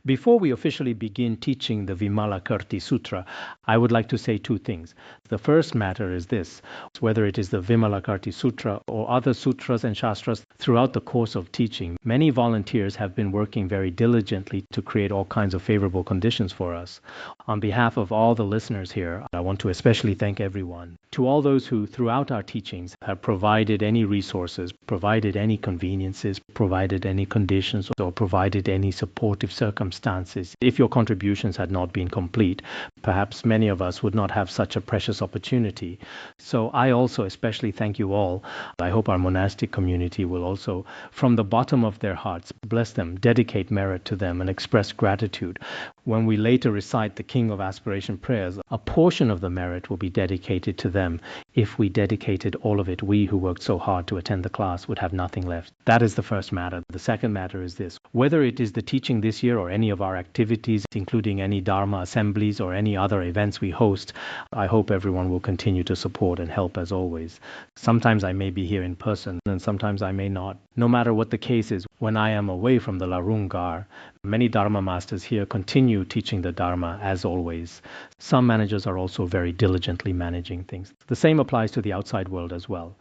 Before we officially begin teaching the Vimalakirti Sutra, I would like to say two things. The first matter is this: whether it is the Vimalakirti Sutra or other sutras and shastras, throughout the course of teaching, many volunteers have been working very diligently to create all kinds of favorable conditions for us. On behalf of all the listeners here, I want to especially thank everyone. To all those who, throughout our teachings, have provided any resources, provided any conveniences, provided any conditions, or provided any supportive circumstances. If your contributions had not been complete, perhaps many of us would not have such a precious opportunity. So I also especially thank you all. I hope our monastic community will also, from the bottom of their hearts, bless them, dedicate merit to them, and express gratitude. When we later recite the King of Aspiration prayers, a portion of the merit will be dedicated to them. If we dedicated all of it, we who worked so hard to attend the class would have nothing left. That is the first matter. The second matter is this: whether it is the teaching this year or any of our activities, including any Dharma assemblies or any other events we host, I hope everyone will continue to support and help as always. Sometimes I may be here in person and sometimes I may not. No matter what the case is, when I am away from the Larungar, many Dharma masters here continue teaching the Dharma as always. Some managers are also very diligently managing things. The same applies to the outside world as well.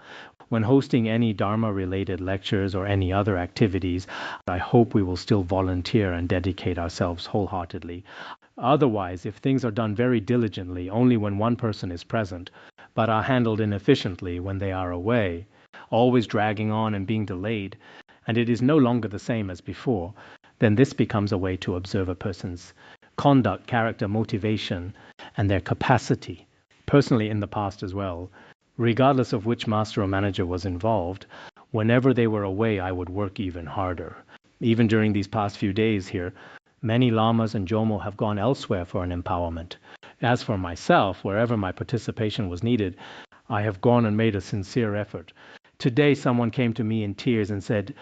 When hosting any Dharma-related lectures or any other activities, I hope we will still volunteer and dedicate ourselves wholeheartedly. Otherwise, if things are done very diligently only when one person is present, but are handled inefficiently when they are away, always dragging on and being delayed, and it is no longer the same as before, then this becomes a way to observe a person's conduct, character, motivation, and their capacity. Personally, in the past as well, regardless of which master or manager was involved, whenever they were away, I would work even harder. Even during these past few days here, many lamas and jomo have gone elsewhere for an empowerment. As for myself, wherever my participation was needed, I have gone and made a sincere effort. Today, someone came to me in tears and said,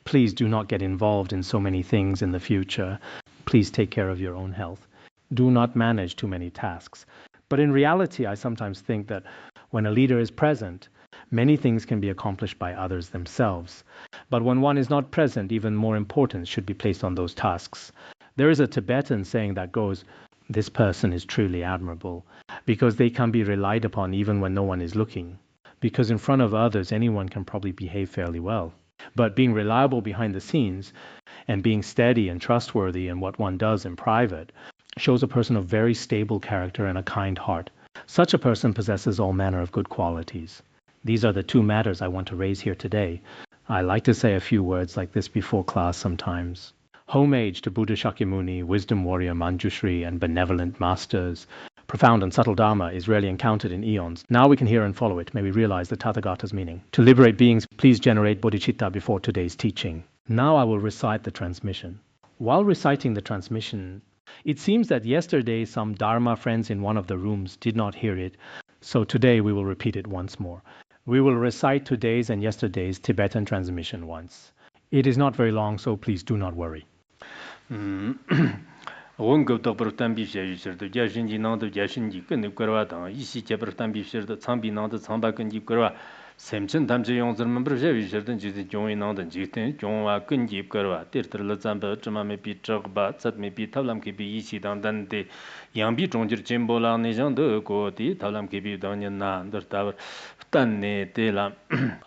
"Please do not get involved in so many things in the future. Please take care of your own health. Do not manage too many tasks." But in reality, I sometimes think that when a leader is present, many things can be accomplished by others themselves. But when one is not present, even more importance should be placed on those tasks. There is a Tibetan saying that goes, "This person is truly admirable," because they can be relied upon even when no one is looking. Because in front of others, anyone can probably behave fairly well. But being reliable behind the scenes and being steady and trustworthy in what one does in private shows a person of very stable character and a kind heart. Such a person possesses all manner of good qualities. These are the two matters I want to raise here today. I like to say a few words like this before class sometimes. Homage to Buddha Shakyamuni, wisdom warrior Manjushri, and benevolent masters. Profound and subtle Dharma is rarely encountered in eons. Now we can hear and follow it. May we realize the Tathagata's meaning. To liberate beings, please generate bodhicitta before today's teaching. Now I will recite the transmission. While reciting the transmission, it seems that yesterday some Dharma friends in one of the rooms did not hear it, so today we will repeat it once more. We will recite today's and yesterday's Tibetan transmission once. It is not very long, so please do not worry. 원급 더불었단 비셔유셔도 자신지 나도 자신지 근데 거와다 이시 제버단 비셔도 참비 나도 참바근지 거와 샘천 담제 용들만 버셔유셔도 지지 종이 나도 지ten 종와 근지 거와 띠르르 잠바 쯤에 비적바 zat메 비탈람케 비 이시 당단데 양비 종지르 젬볼라 내장도 고디 탈람케 비 당년나 더다 단네 데라.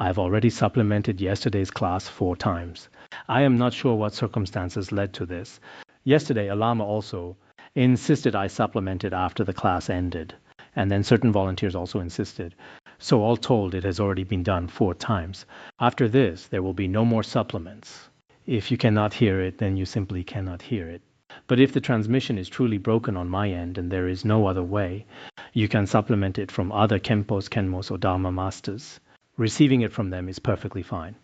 I've already supplemented yesterday's class 4 times. I am not sure what circumstances led to this. Yesterday, a Lama also insisted I supplement it after the class ended, and then certain volunteers also insisted. So all told, it has already been done 4 times. After this, there will be no more supplements. If you cannot hear it, then you simply cannot hear it. But if the transmission is truly broken on my end and there is no other way, you can supplement it from other Khenpos, Khenmos, or Dharma masters. Receiving it from them is perfectly fine.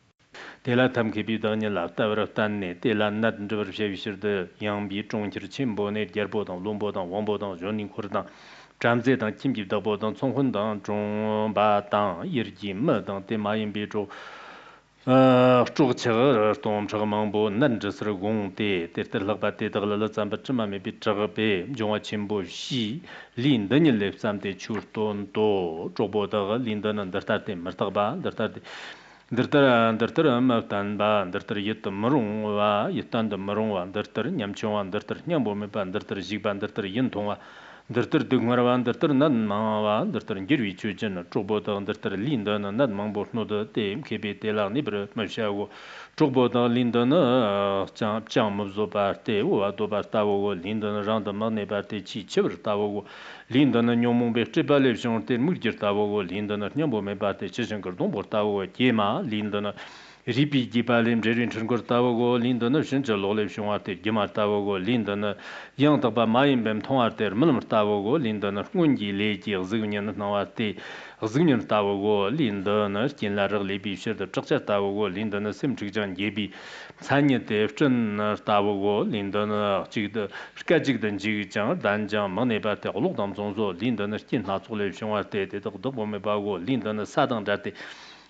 Tela tam kebi danya la tawra tanne tela nat ndwer shevishirde yangbi zhongchir chimbo ne gerbo dang lombo dang wangbo dang joning khur dang jamze dang chimbi dabo dang chonghun dang zhong ba dang yirji me dang te ma yin bi zhou zhou che dong zhe mangbo nan zhe ser gong de ter lag ba de de le zam ba zma me bi zhe be jongwa chimbo xi lin de ni le zam de chur don do zhou bo de lin de nan de ta de mer ta ba de ta de Ndirtara maftan ba ndirtara yit marungwa yitan da marungwa ndirtara nyamchungwa ndirtara nyambo me ba ndirtara jigba ndirtara yintongwa ndirtara dugmarwa ndirtara nan mangwa ndirtara ngirwi chujin chokbo da ndirtara linda na nan mangbo snoda te mkebe te la nibra mafshago chokbo da linda na chang mabzo ba te uwa do ba tawo go linda na rangda magne ba te chi chibra tawo go linda na nyomong be chiba le shong te mujir tawo go linda na nyambo me ba te chishin kar dongbo tawo go kema linda na ripi gipalim jerin chungor tawo go linda na shincha lole shong ate gima tawo go linda na yang takba mayim bem thong ate mlam tawo go linda na ngungi le ji zignya na wate zignya tawo go linda na jinla rag le bi shir da chakcha tawo go linda na sim chigjan yebi sanye te chen na tawo go linda na chigda skajig dan jig jang dan jang mane ba te olok dam zong zo linda na jin na chule shong ate te dog dog me ba go linda na sadang jate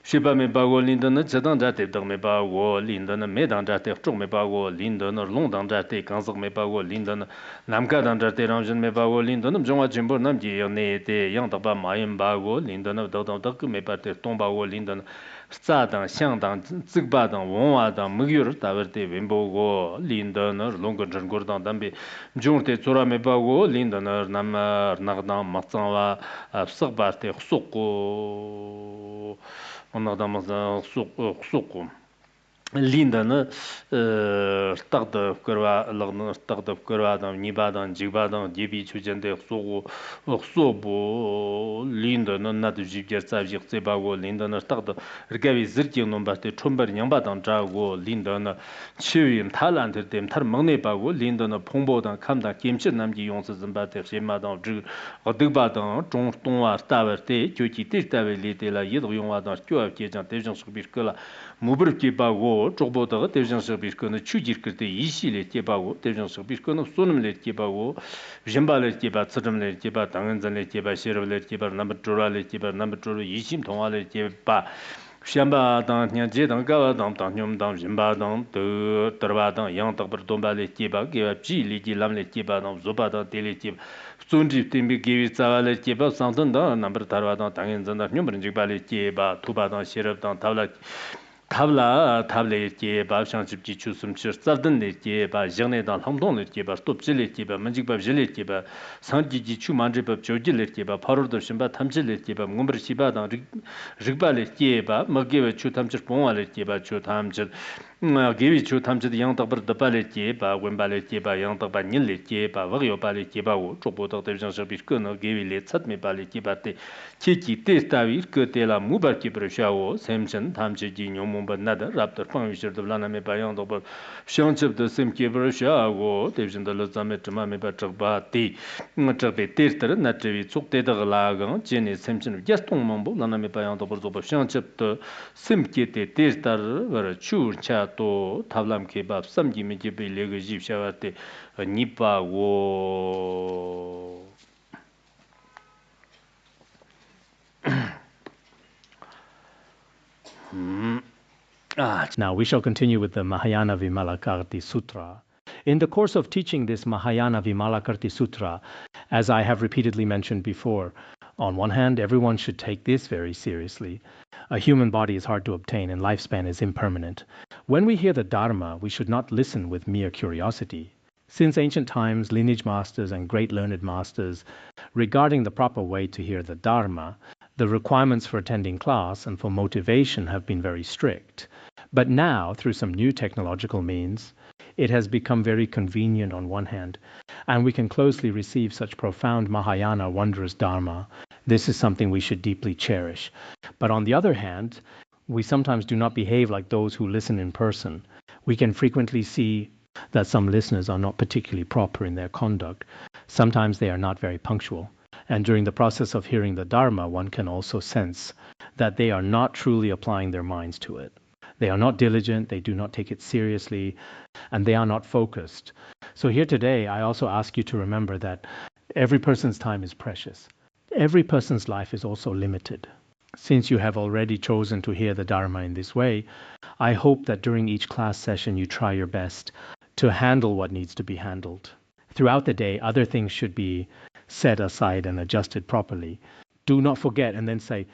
Shiba me bago linda na chadang jate dang me bago linda na me dang jate chok me bago linda na long dang jate kansak me bago linda na namka dang jate ramjin me bago linda na mjongwa jimbor nam ji yang ne te yang takba mayim bago linda na dag dang dag me ba te tong bago linda na tsa dang xiang dang zigba dang wongwa dang mugyur tabar te wimbo go linda na longa zhengor dang dambe mjong te tsura me bago linda na nam nag dang matsangwa sakba te xukko onadamazda suqu linda na taqda kurwa lagna taqda kurwa da nibadan jigbadan dibi chujende suqu linda na nad jibjer savjik sebago linda na taqda rgawi zirji nombate chombar nyangbadan jago linda na chiwim talanter dem tar magne bago linda na phongbodan kamda kimchir namji yongsa zimbate shemadan jig digbadan chong tongwa tawarte kyoki tirtawe litela yidg yongwadan kyoab kejan tejang shubir kala mubir kebago chokbodaga tevjang shakbir kana chujir kirte ishi le kebago tevjang shakbir kana sonum le kebago jimba le keba tsadam le keba tanganzan le keba shirab le keba nambar chora le keba nambar chora ishim thongwa le keba Shamba dang nyanji dang gawa dang dang nyom dang jimba dang de tarwa dang yang takbar domba le keba keba ji le ji lam le keba dang zoba dang te le keba sunji timbi gewi tsawa le keba sangtan dang nambar tarwa dang tanganzan dang nyom rinjikba le keba tuba dang shirab dang tabla ke ba shangchip ji chusum chir tsavdan le ke ba jigne dan hamdong le ke ba topchi le ke ba manjik ba jile ke ba sangji ji chu manji ba joji le ke ba parur da shimba tamchi le ke ba ngumbar shiba dan rigba le ke ba magge ba chu tamchir pongwa le ke ba chu tamchir gewi chu tamchir yang takbar dapa le ke ba wenba le ke ba yang takba nil le ke ba wagyo ba le ke ba wo chokbo tak tevjang shabir ke no gewi le tsat me ba le ke ba te ke ki te stawi ke te la mubar ke bro shawo semchen tamchi ji nyom but nada raptor fang wisher de lana me bayang do but shangchip de sim ke brosha go devjin de lazame tma me ba chba ti ngachbe ter na trevi chuk te de la ga jeni semchin yastong mambo lana me bayang do but shangchip de sim ke te ter war chur cha to tavlam ke bab samji me je be le ge jib shawate nipa go Now we shall continue with the Mahayana Vimalakirti Sutra. In the course of teaching this Mahayana Vimalakirti Sutra, as I have repeatedly mentioned before, on one hand, everyone should take this very seriously. A human body is hard to obtain and lifespan is impermanent. When we hear the Dharma, we should not listen with mere curiosity. Since ancient times, lineage masters and great learned masters, regarding the proper way to hear the Dharma, the requirements for attending class and for motivation have been very strict. But now, through some new technological means, it has become very convenient on one hand, and we can closely receive such profound Mahayana wondrous Dharma. This is something we should deeply cherish. But on the other hand, we sometimes do not behave like those who listen in person. We can frequently see that some listeners are not particularly proper in their conduct. Sometimes they are not very punctual. And during the process of hearing the Dharma, one can also sense that they are not truly applying their minds to it. They are not diligent, they do not take it seriously, and they are not focused. So here today, I also ask you to remember that every person's time is precious. Every person's life is also limited. Since you have already chosen to hear the Dharma in this way, I hope that during each class session you try your best to handle what needs to be handled. Throughout the day, other things should be set aside and adjusted properly. Do not forget and then say,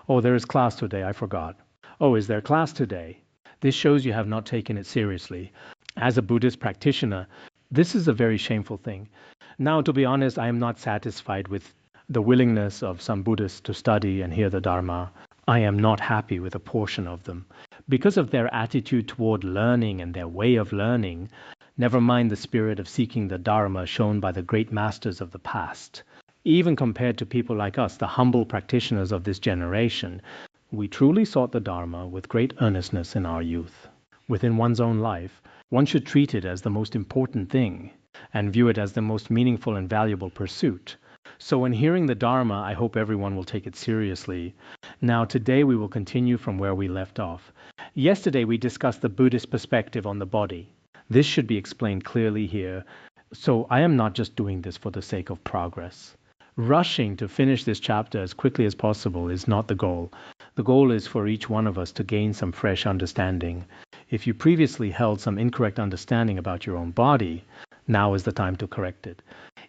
oh, there is class today, I forgot. Oh, is there class today? This shows you have not taken it seriously. As a Buddhist practitioner, this is a very shameful thing. Now, to be honest, I am not satisfied with the willingness of some Buddhists to study and hear the Dharma. I am not happy with a portion of them. Because of their attitude toward learning and their way of learning, never mind the spirit of seeking the Dharma shown by the great masters of the past. Even compared to people like us, the humble practitioners of this generation, we truly sought the Dharma with great earnestness in our youth. Within one's own life, one should treat it as the most important thing and view it as the most meaningful and valuable pursuit. So when hearing the Dharma, I hope everyone will take it seriously. Now, today we will continue from where we left off. Yesterday we discussed the Buddhist perspective on the body. This should be explained clearly here. So I am not just doing this for the sake of progress. Rushing to finish this chapter as quickly as possible is not the goal. The goal is for each one of us to gain some fresh understanding. If you previously held some incorrect understanding about your own body, now is the time to correct it.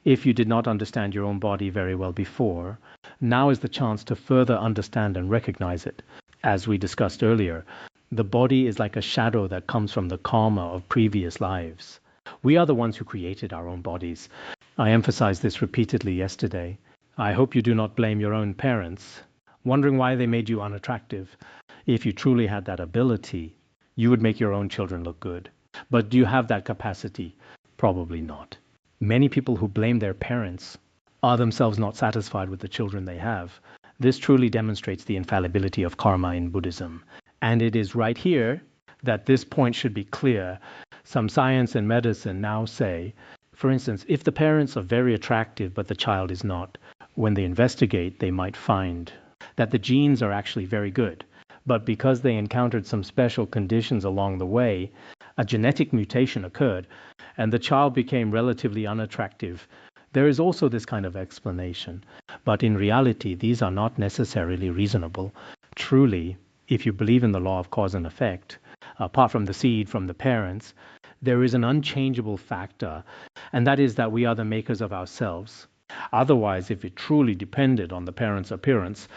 If you did not understand your own body very well before, now is the chance to further understand and recognize it. As we discussed earlier, the body is like a shadow that comes from the karma of previous lives. We are the ones who created our own bodies. I emphasized this repeatedly yesterday. I hope you do not blame your own parents, wondering why they made you unattractive. If you truly had that ability, you would make your own children look good. But do you have that capacity? Probably not. Many people who blame their parents are themselves not satisfied with the children they have. This truly demonstrates the infallibility of karma in Buddhism. And it is right here that this point should be clear. Some science and medicine now say, for instance, if the parents are very attractive but the child is not, when they investigate, they might find that the genes are actually very good. But because they encountered some special conditions along the way, a genetic mutation occurred, and the child became relatively unattractive. There is also this kind of explanation. But in reality, these are not necessarily reasonable. Truly, if you believe in the law of cause and effect, apart from the seed from the parents, there is an unchangeable factor, and that is that we are the makers of ourselves. Otherwise, if it truly depended on the parents' appearance,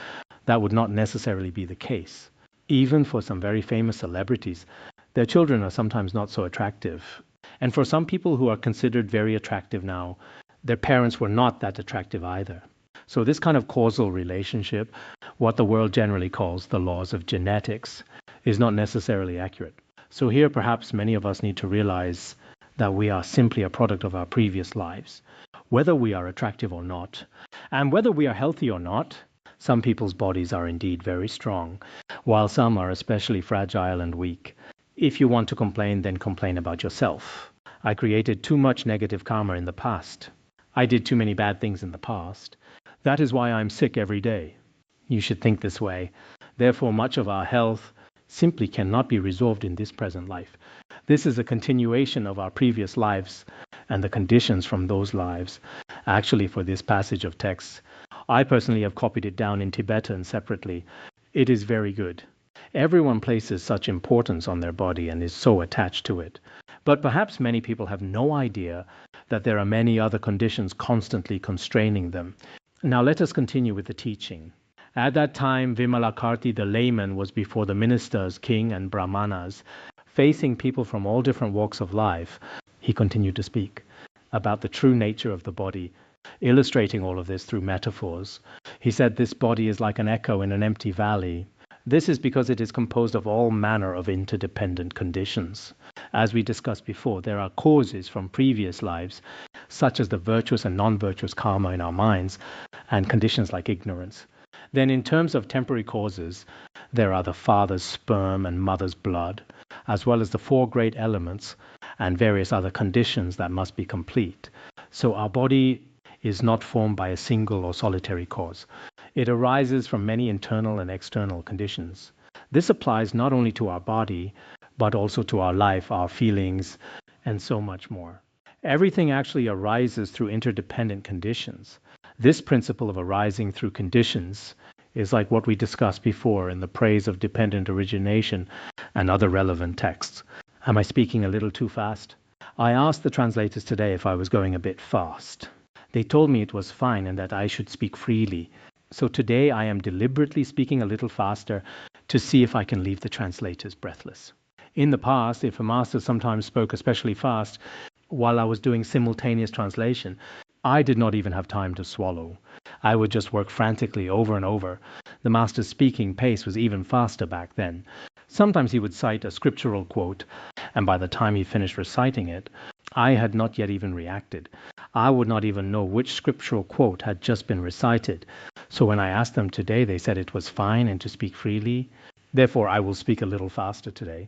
that would not necessarily be the case. Even for some very famous celebrities, their children are sometimes not so attractive. And for some people who are considered very attractive now, their parents were not that attractive either. So this kind of causal relationship, what the world generally calls the laws of genetics, is not necessarily accurate. So here perhaps many of us need to realize that we are simply a product of our previous lives, whether we are attractive or not, and whether we are healthy or not. Some people's bodies are indeed very strong, while some are especially fragile and weak. If you want to complain, then complain about yourself. I created too much negative karma in the past. I did too many bad things in the past. That is why I'm sick every day. You should think this way. Therefore, much of our health simply cannot be resolved in this present life. This is a continuation of our previous lives and the conditions from those lives. Actually, for this passage of text, I personally have copied it down in Tibetan separately. It is very good. Everyone places such importance on their body and is so attached to it. But perhaps many people have no idea that there are many other conditions constantly constraining them. Now let us continue with the teaching. At that time, Vimalakirti the layman was before the ministers, king and brahmanas, facing people from all different walks of life. He continued to speak about the true nature of the body, illustrating all of this through metaphors. He said this body is like an echo in an empty valley. This is because it is composed of all manner of interdependent conditions. As we discussed before, there are causes from previous lives, such as the virtuous and non-virtuous karma in our minds, and conditions like ignorance. Then in terms of temporary causes, there are the father's sperm and mother's blood, as well as the four great elements and various other conditions that must be complete. So our body is not formed by a single or solitary cause. It arises from many internal and external conditions. This applies not only to our body, but also to our life, our feelings, and so much more. Everything actually arises through interdependent conditions. This principle of arising through conditions is like what we discussed before in the praise of dependent origination and other relevant texts. Am I speaking a little too fast? I asked the translators today if I was going a bit fast. They told me it was fine and that I should speak freely. So today I am deliberately speaking a little faster to see if I can leave the translators breathless. In the past, if a master sometimes spoke especially fast while I was doing simultaneous translation, I did not even have time to swallow. I would just work frantically over and over. The master's speaking pace was even faster back then. Sometimes he would cite a scriptural quote, and by the time he finished reciting it, I had not yet even reacted. I would not even know which scriptural quote had just been recited. So when I asked them today, they said it was fine and to speak freely. Therefore, I will speak a little faster today.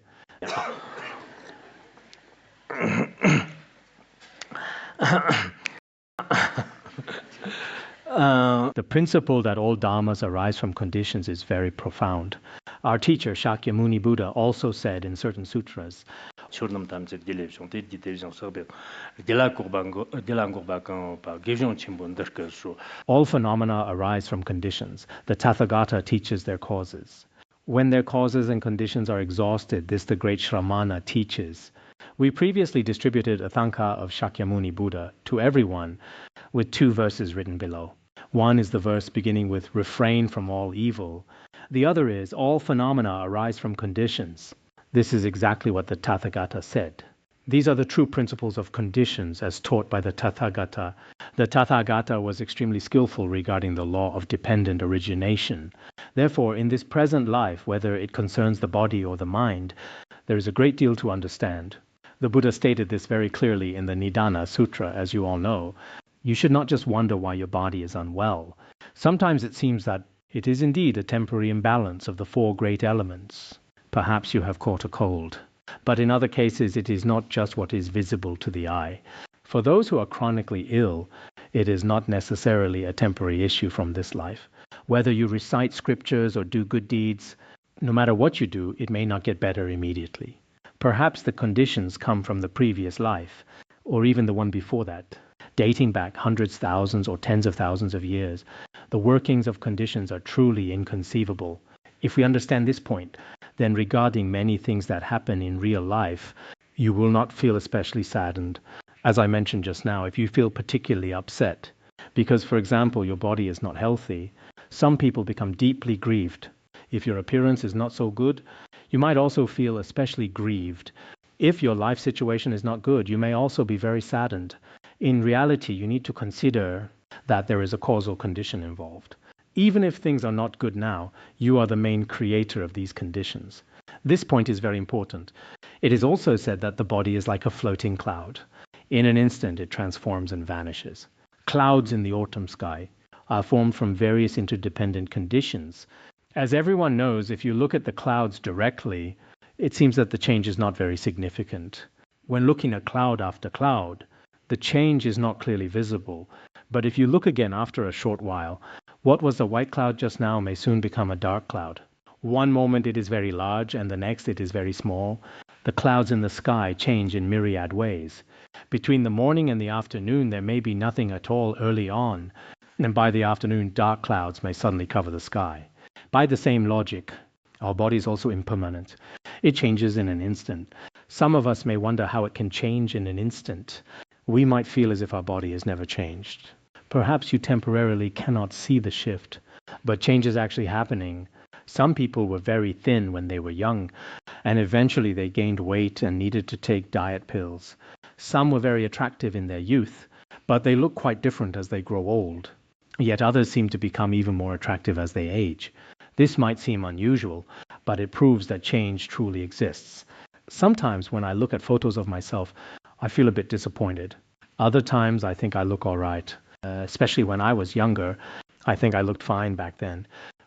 The principle that all dharmas arise from conditions is very profound. Our teacher Shakyamuni Buddha also said in certain sutras, all phenomena arise from conditions. The Tathagata teaches their causes. When their causes and conditions are exhausted, this the great Shramana teaches. We previously distributed a Thanka of Shakyamuni Buddha to everyone with 2 verses written below. One is the verse beginning with refrain from all evil. The other is all phenomena arise from conditions. This is exactly what the Tathagata said. These are the true principles of conditions as taught by the Tathagata. The Tathagata was extremely skillful regarding the law of dependent origination. Therefore, in this present life, whether it concerns the body or the mind, there is a great deal to understand. The Buddha stated this very clearly in the Nidana Sutra, as you all know. You should not just wonder why your body is unwell. Sometimes it seems that it is indeed a temporary imbalance of the 4 great elements. Perhaps you have caught a cold. But in other cases, it is not just what is visible to the eye. For those who are chronically ill, it is not necessarily a temporary issue from this life. Whether you recite scriptures or do good deeds, no matter what you do, it may not get better immediately. Perhaps the conditions come from the previous life, or even the one before that, dating back hundreds, thousands, or tens of thousands of years. The workings of conditions are truly inconceivable. If we understand this point, then regarding many things that happen in real life, you will not feel especially saddened. As I mentioned just now, if you feel particularly upset, because, for example, your body is not healthy, some people become deeply grieved. If your appearance is not so good, you might also feel especially grieved. If your life situation is not good, you may also be very saddened. In reality, you need to consider that there is a causal condition involved. Even if things are not good now, you are the main creator of these conditions. This point is very important. It is also said that the body is like a floating cloud. In an instant, it transforms and vanishes. Clouds in the autumn sky are formed from various interdependent conditions. As everyone knows, if you look at the clouds directly, it seems that the change is not very significant. When looking at cloud after cloud, the change is not clearly visible. But if you look again after a short while, what was a white cloud just now may soon become a dark cloud. One moment it is very large, and the next it is very small. The clouds in the sky change in myriad ways. Between the morning and the afternoon, there may be nothing at all early on, and by the afternoon, dark clouds may suddenly cover the sky. By the same logic, our body is also impermanent. It changes in an instant. Some of us may wonder how it can change in an instant. We might feel as if our body has never changed. Perhaps you temporarily cannot see the shift, but change is actually happening. Some people were very thin when they were young, and eventually they gained weight and needed to take diet pills. Some were very attractive in their youth, but they look quite different as they grow old. Yet others seem to become even more attractive as they age. This might seem unusual, but it proves that change truly exists. Sometimes when I look at photos of myself, I feel a bit disappointed. Other times I think I look all right. Especially when I was younger, I think I looked fine back then.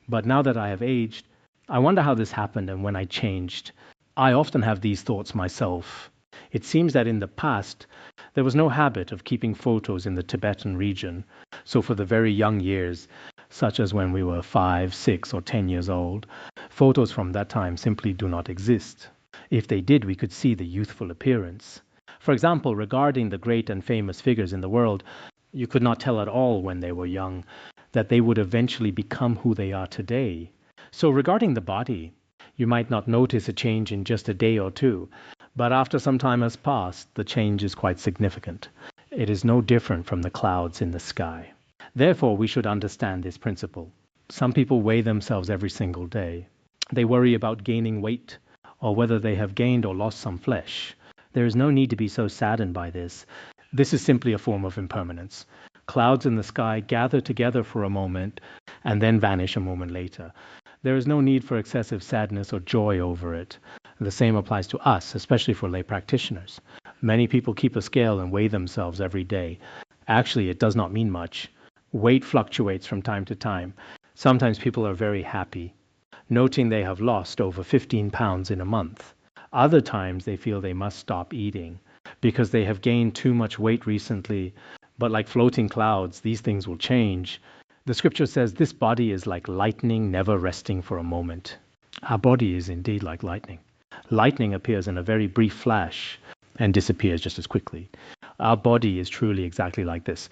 But now that I have aged, I wonder how this happened and when I changed. I often have these thoughts myself. It seems that in the past, there was no habit of keeping photos in the Tibetan region. So for the very young years, such as when we were 5, 6, or 10 years old, photos from that time simply do not exist. If they did, we could see the youthful appearance. For example, regarding the great and famous figures in the world, you could not tell at all when they were young that they would eventually become who they are today. So regarding the body, you might not notice a change in just a day or two, but after some time has passed, the change is quite significant. It is no different from the clouds in the sky. Therefore, we should understand this principle. Some people weigh themselves every single day. They worry about gaining weight or whether they have gained or lost some flesh. There is no need to be so saddened by this. This is simply a form of impermanence. Clouds in the sky gather together for a moment and then vanish a moment later. There is no need for excessive sadness or joy over it. The same applies to us, especially for lay practitioners. Many people keep a scale and weigh themselves every day. Actually, it does not mean much. Weight fluctuates from time to time. Sometimes people are very happy, noting they have lost over 15 pounds in a month. Other times they feel they must stop eating because they have gained too much weight recently. But like floating clouds, these things will change. The scripture says this body is like lightning, never resting for a moment. Our body is indeed like lightning. Lightning appears in a very brief flash and disappears just as quickly. Our body is truly exactly like this.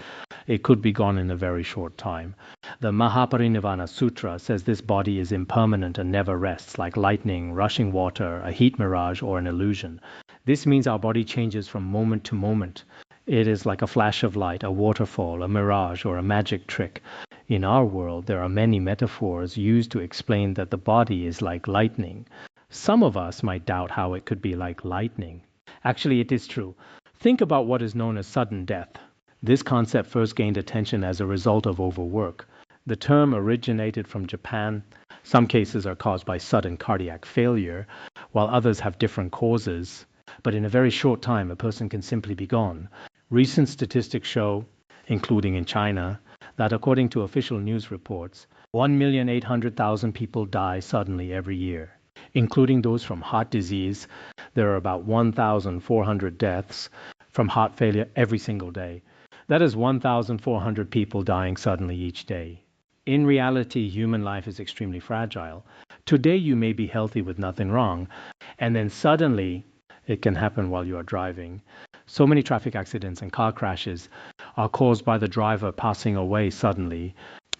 It could be gone in a very short time. The Mahaparinirvana Sutra says this body is impermanent and never rests, like lightning, rushing water, a heat mirage, or an illusion. This means our body changes from moment to moment. It is like a flash of light, a waterfall, a mirage, or a magic trick. In our world, there are many metaphors used to explain that the body is like lightning. Some of us might doubt how it could be like lightning. Actually, it is true. Think about what is known as sudden death. This concept first gained attention as a result of overwork. The term originated from Japan. Some cases are caused by sudden cardiac failure, while others have different causes. But in a very short time, a person can simply be gone. Recent statistics show, including in China, that according to official news reports, 1,800,000 people die suddenly every year. Including those from heart disease, there are about 1,400 deaths from heart failure every single day. That is 1,400 people dying suddenly each day. In reality, human life is extremely fragile. Today you may be healthy with nothing wrong, and then suddenly it can happen while you are driving. So many traffic accidents and car crashes are caused by the driver passing away suddenly.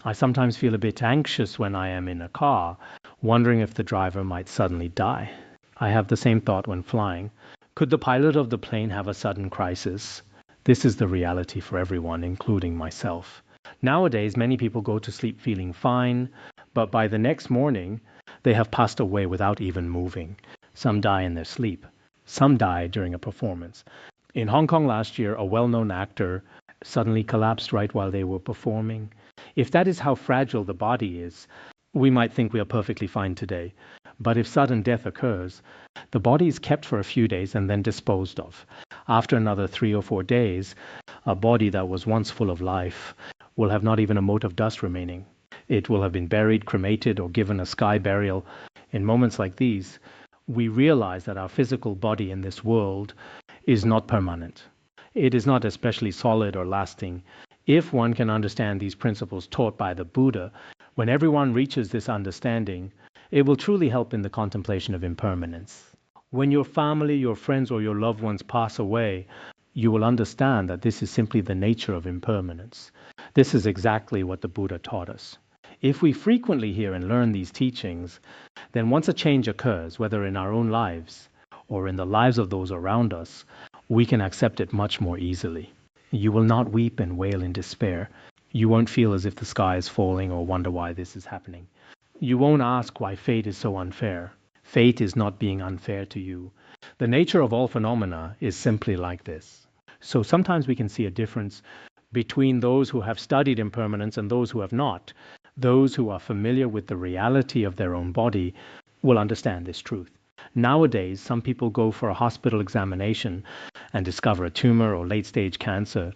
I sometimes feel a bit anxious when I am in a car, wondering if the driver might suddenly die. I have the same thought when flying. Could the pilot of the plane have a sudden crisis? This is the reality for everyone, including myself. Nowadays, many people go to sleep feeling fine, but by the next morning, they have passed away without even moving. Some die in their sleep. Some die during a performance. In Hong Kong last year, a well-known actor suddenly collapsed right while they were performing. If that is how fragile the body is, we might think we are perfectly fine today. But if sudden death occurs, the body is kept for a few days and then disposed of. After another 3 or 4 days, a body that was once full of life will have not even a mote of dust remaining. It will have been buried, cremated, or given a sky burial. In moments like these, we realize that our physical body in this world is not permanent. It is not especially solid or lasting. If one can understand these principles taught by the Buddha, when everyone reaches this understanding, it will truly help in the contemplation of impermanence. When your family, your friends, or your loved ones pass away, you will understand that this is simply the nature of impermanence. This is exactly what the Buddha taught us. If we frequently hear and learn these teachings, then once a change occurs, whether in our own lives or in the lives of those around us, we can accept it much more easily. You will not weep and wail in despair. You won't feel as if the sky is falling or wonder why this is happening. You won't ask why fate is so unfair. Fate is not being unfair to you. The nature of all phenomena is simply like this. So sometimes we can see a difference between those who have studied impermanence and those who have not. Those who are familiar with the reality of their own body will understand this truth. Nowadays, some people go for a hospital examination and discover a tumor or late-stage cancer,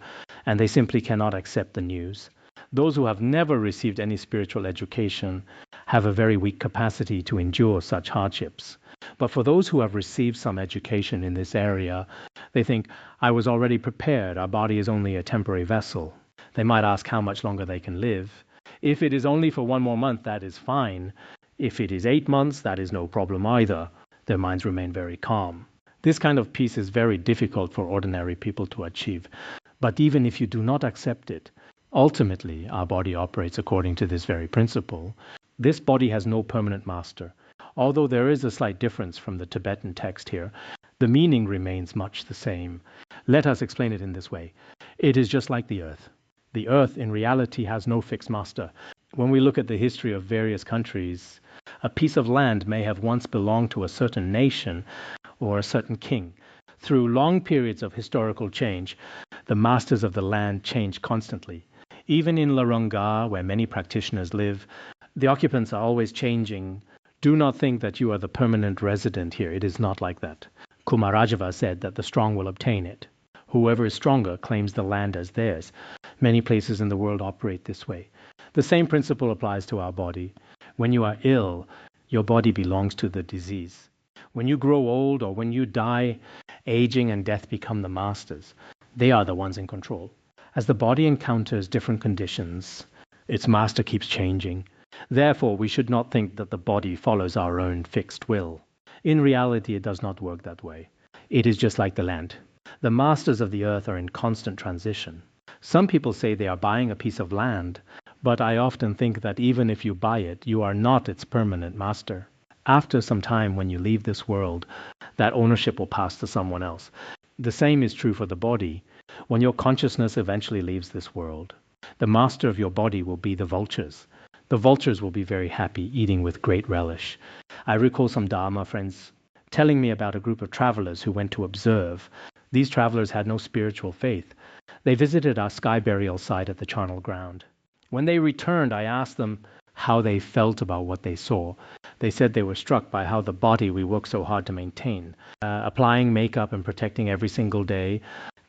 and they simply cannot accept the news. Those who have never received any spiritual education have a very weak capacity to endure such hardships. But for those who have received some education in this area, they think, I was already prepared, our body is only a temporary vessel. They might ask how much longer they can live. If it is only for 1 more month, that is fine. If it is 8 months, that is no problem either. Their minds remain very calm. This kind of peace is very difficult for ordinary people to achieve. But even if you do not accept it, ultimately our body operates according to this very principle. This body has no permanent master. Although there is a slight difference from the Tibetan text here, the meaning remains much the same. Let us explain it in this way. It is just like the earth. The earth in reality has no fixed master. When we look at the history of various countries, A piece of land may have once belonged to a certain nation or a certain king. Through long periods of historical change, the masters of the land change constantly. Even in Larunga, where many practitioners live, the occupants are always changing. Do not think that you are the permanent resident here. It is not like that. Kumarajava said that the strong will obtain it. Whoever is stronger claims the land as theirs. Many places in the world operate this way. The same principle applies to our body. When you are ill, your body belongs to the disease. When you grow old or when you die, aging and death become the masters. They are the ones in control. As the body encounters different conditions, its master keeps changing. Therefore, we should not think that the body follows our own fixed will. In reality, it does not work that way. It is just like the land. The masters of the earth are in constant transition. Some people say they are buying a piece of land, but I often think that even if you buy it, you are not its permanent master. After some time, when you leave this world, that ownership will pass to someone else. The same is true for the body. When your consciousness eventually leaves this world, the master of your body will be the vultures. The vultures will be very happy, eating with great relish. I recall some Dharma friends telling me about a group of travelers who went to observe. These travelers had no spiritual faith. They visited our sky burial site at the charnel ground. When they returned, I asked them how they felt about what they saw. They said they were struck by how the body we work so hard to maintain, applying makeup and protecting every single day,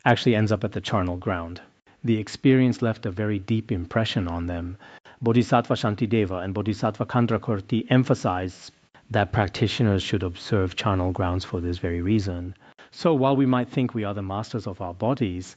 actually ends up at the charnel ground. The experience left a very deep impression on them. Bodhisattva Shantideva and Bodhisattva Kandrakurti emphasized that practitioners should observe charnel grounds for this very reason. So while we might think we are the masters of our bodies,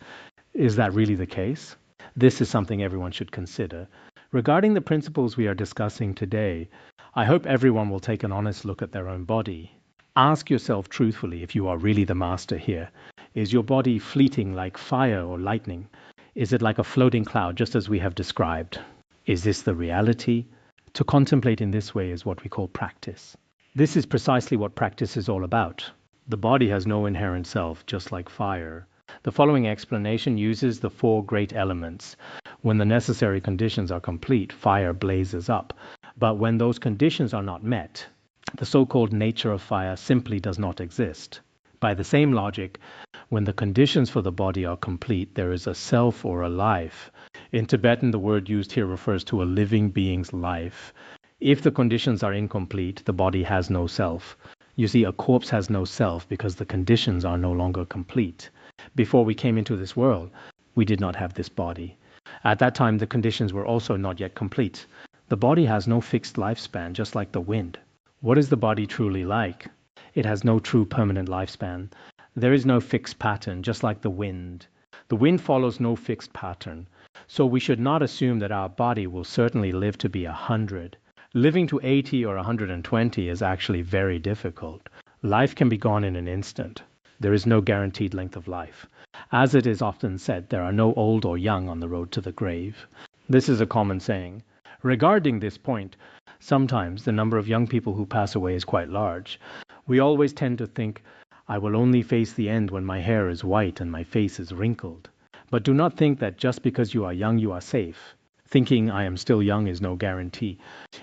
is that really the case? This is something everyone should consider. Regarding the principles we are discussing today, I hope everyone will take an honest look at their own body. Ask yourself truthfully if you are really the master here. Is your body fleeting like fire or lightning? Is it like a floating cloud, just as we have described? Is this the reality? To contemplate in this way is what we call practice. This is precisely what practice is all about. The body has no inherent self, just like fire. The following explanation uses the four great elements. When the necessary conditions are complete, fire blazes up. But when those conditions are not met, the so-called nature of fire simply does not exist. By the same logic, when the conditions for the body are complete, there is a self or a life. In Tibetan, the word used here refers to a living being's life. If the conditions are incomplete, the body has no self. You see, a corpse has no self because the conditions are no longer complete. Before we came into this world, we did not have this body. At that time, the conditions were also not yet complete. The body has no fixed lifespan, just like the wind. What is the body truly like? It has no true permanent lifespan. There is no fixed pattern, just like the wind. The wind follows no fixed pattern. So we should not assume that our body will certainly live to be 100. Living to 80 or 120 is actually very difficult. Life can be gone in an instant. There is no guaranteed length of life. As it is often said, there are no old or young on the road to the grave. This is a common saying. Regarding this point, sometimes the number of young people who pass away is quite large. We always tend to think, I will only face the end when my hair is white and my face is wrinkled. But do not think that just because you are young, you are safe. Thinking I am still young is no guarantee.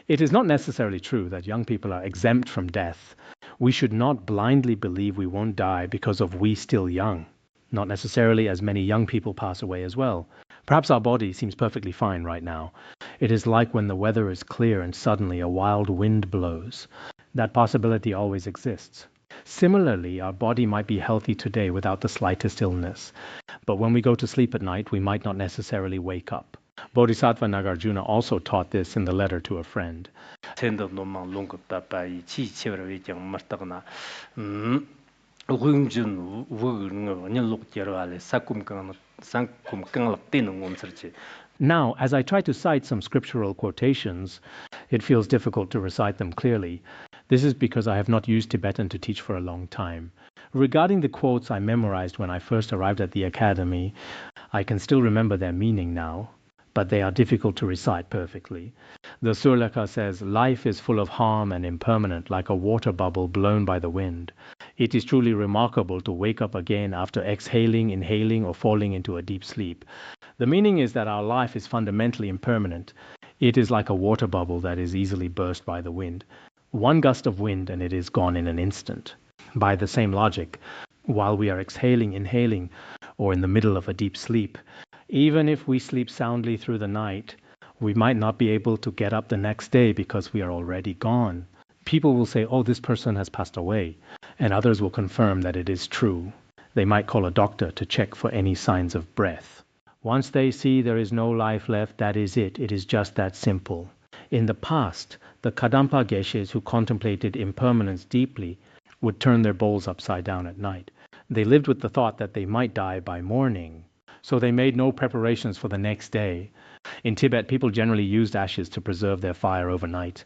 It is not necessarily true that young people are exempt from death. We should not blindly believe we won't die because of we still young. Not necessarily, as many young people pass away as well. Perhaps our body seems perfectly fine right now. It is like when the weather is clear and suddenly a wild wind blows. That possibility always exists. Similarly, our body might be healthy today without the slightest illness. But when we go to sleep at night, we might not necessarily wake up. Bodhisattva Nagarjuna also taught this in the letter to a friend. Now, as I try to cite some scriptural quotations, it feels difficult to recite them clearly. This is because I have not used Tibetan to teach for a long time. Regarding the quotes I memorized when I first arrived at the academy, I can still remember their meaning now, but they are difficult to recite perfectly. The Surlaka says, life is full of harm and impermanent like a water bubble blown by the wind. It is truly remarkable to wake up again after exhaling, inhaling, or falling into a deep sleep. The meaning is that our life is fundamentally impermanent. It is like a water bubble that is easily burst by the wind. One gust of wind and it is gone in an instant. By the same logic, while we are exhaling, inhaling, or in the middle of a deep sleep, even if we sleep soundly through the night, we might not be able to get up the next day because we are already gone. People will say, oh, this person has passed away, and others will confirm that it is true. They might call a doctor to check for any signs of breath. Once they see there is no life left, that is it. It is just that simple. In the past, the Kadampa Geshes who contemplated impermanence deeply would turn their bowls upside down at night. They lived with the thought that they might die by morning, so they made no preparations for the next day. In Tibet, people generally used ashes to preserve their fire overnight.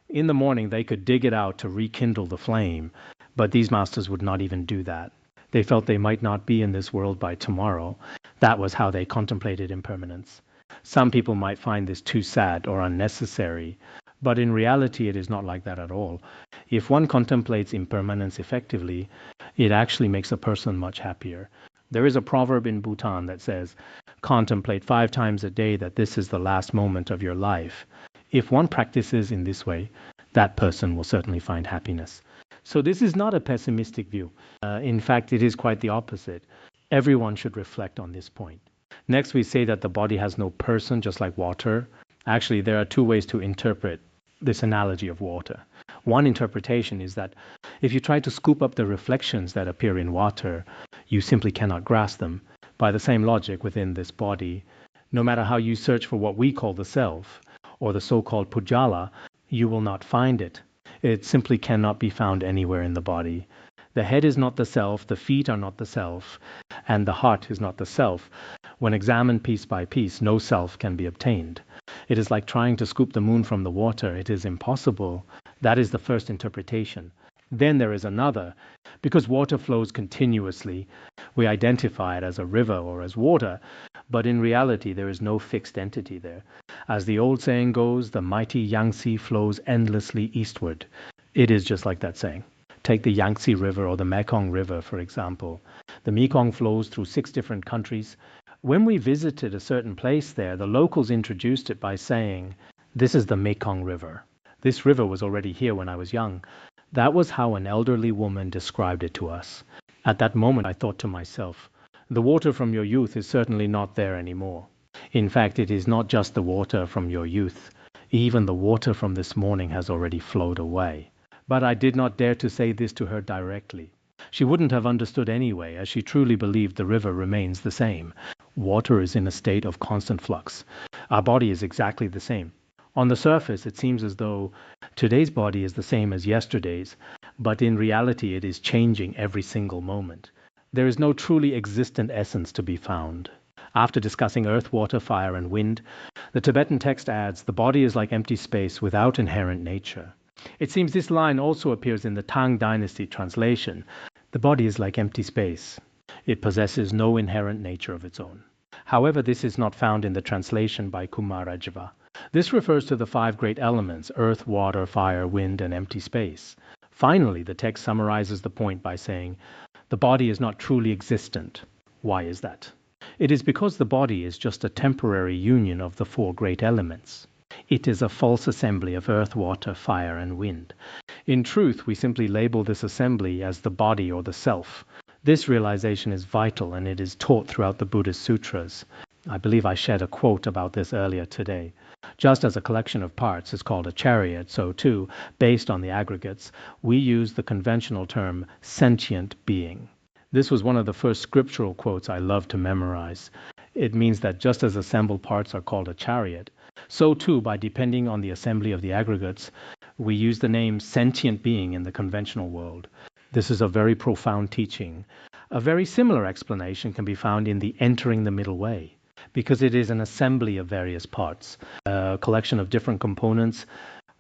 In the morning, they could dig it out to rekindle the flame, but these masters would not even do that. They felt they might not be in this world by tomorrow. That was how they contemplated impermanence. Some people might find this too sad or unnecessary, but in reality it is not like that at all. If one contemplates impermanence effectively, it actually makes a person much happier. There is a proverb in Bhutan that says, contemplate 5 times a day that this is the last moment of your life. If one practices in this way, that person will certainly find happiness. So this is not a pessimistic view. In fact, it is quite the opposite. Everyone should reflect on this point. Next, we say that the body has no person, just like water. Actually, there are 2 ways to interpret this analogy of water. One interpretation is that if you try to scoop up the reflections that appear in water, you simply cannot grasp them. By the same logic, within this body, no matter how you search for what we call the self, or the so-called pujala, you will not find it. It simply cannot be found anywhere in the body. The head is not the self, the feet are not the self, and the heart is not the self. When examined piece by piece, no self can be obtained. It is like trying to scoop the moon from the water. It is impossible. That is the first interpretation. Then there is another. Because water flows continuously, we identify it as a river or as water, but in reality there is no fixed entity there. As the old saying goes, the mighty Yangtze flows endlessly eastward. It is just like that saying. Take the Yangtze River or the Mekong River, for example. The Mekong flows through 6 different countries. When we visited a certain place there, the locals introduced it by saying, this is the Mekong River. This river was already here when I was young. That was how an elderly woman described it to us. At that moment, I thought to myself, the water from your youth is certainly not there anymore. In fact, it is not just the water from your youth. Even the water from this morning has already flowed away. But I did not dare to say this to her directly. She wouldn't have understood anyway, as she truly believed the river remains the same. Water is in a state of constant flux. Our body is exactly the same. On the surface, it seems as though today's body is the same as yesterday's, but in reality it is changing every single moment. There is no truly existent essence to be found. After discussing earth, water, fire, and wind, the Tibetan text adds, the body is like empty space without inherent nature. It seems this line also appears in the Tang Dynasty translation. The body is like empty space. It possesses no inherent nature of its own. However, this is not found in the translation by Kumarajava. This refers to the 5 great elements, earth, water, fire, wind, and empty space. Finally, the text summarizes the point by saying, the body is not truly existent. Why is that? It is because the body is just a temporary union of the 4 great elements. It is a false assembly of earth, water, fire, and wind. In truth, we simply label this assembly as the body or the self. This realization is vital, and it is taught throughout the Buddhist sutras. I believe I shared a quote about this earlier today. Just as a collection of parts is called a chariot, so too, based on the aggregates, we use the conventional term sentient being. This was one of the first scriptural quotes I loved to memorize. It means that just as assembled parts are called a chariot, so too, by depending on the assembly of the aggregates, we use the name sentient being in the conventional world. This is a very profound teaching. A very similar explanation can be found in the entering the middle way, because it is an assembly of various parts, a collection of different components.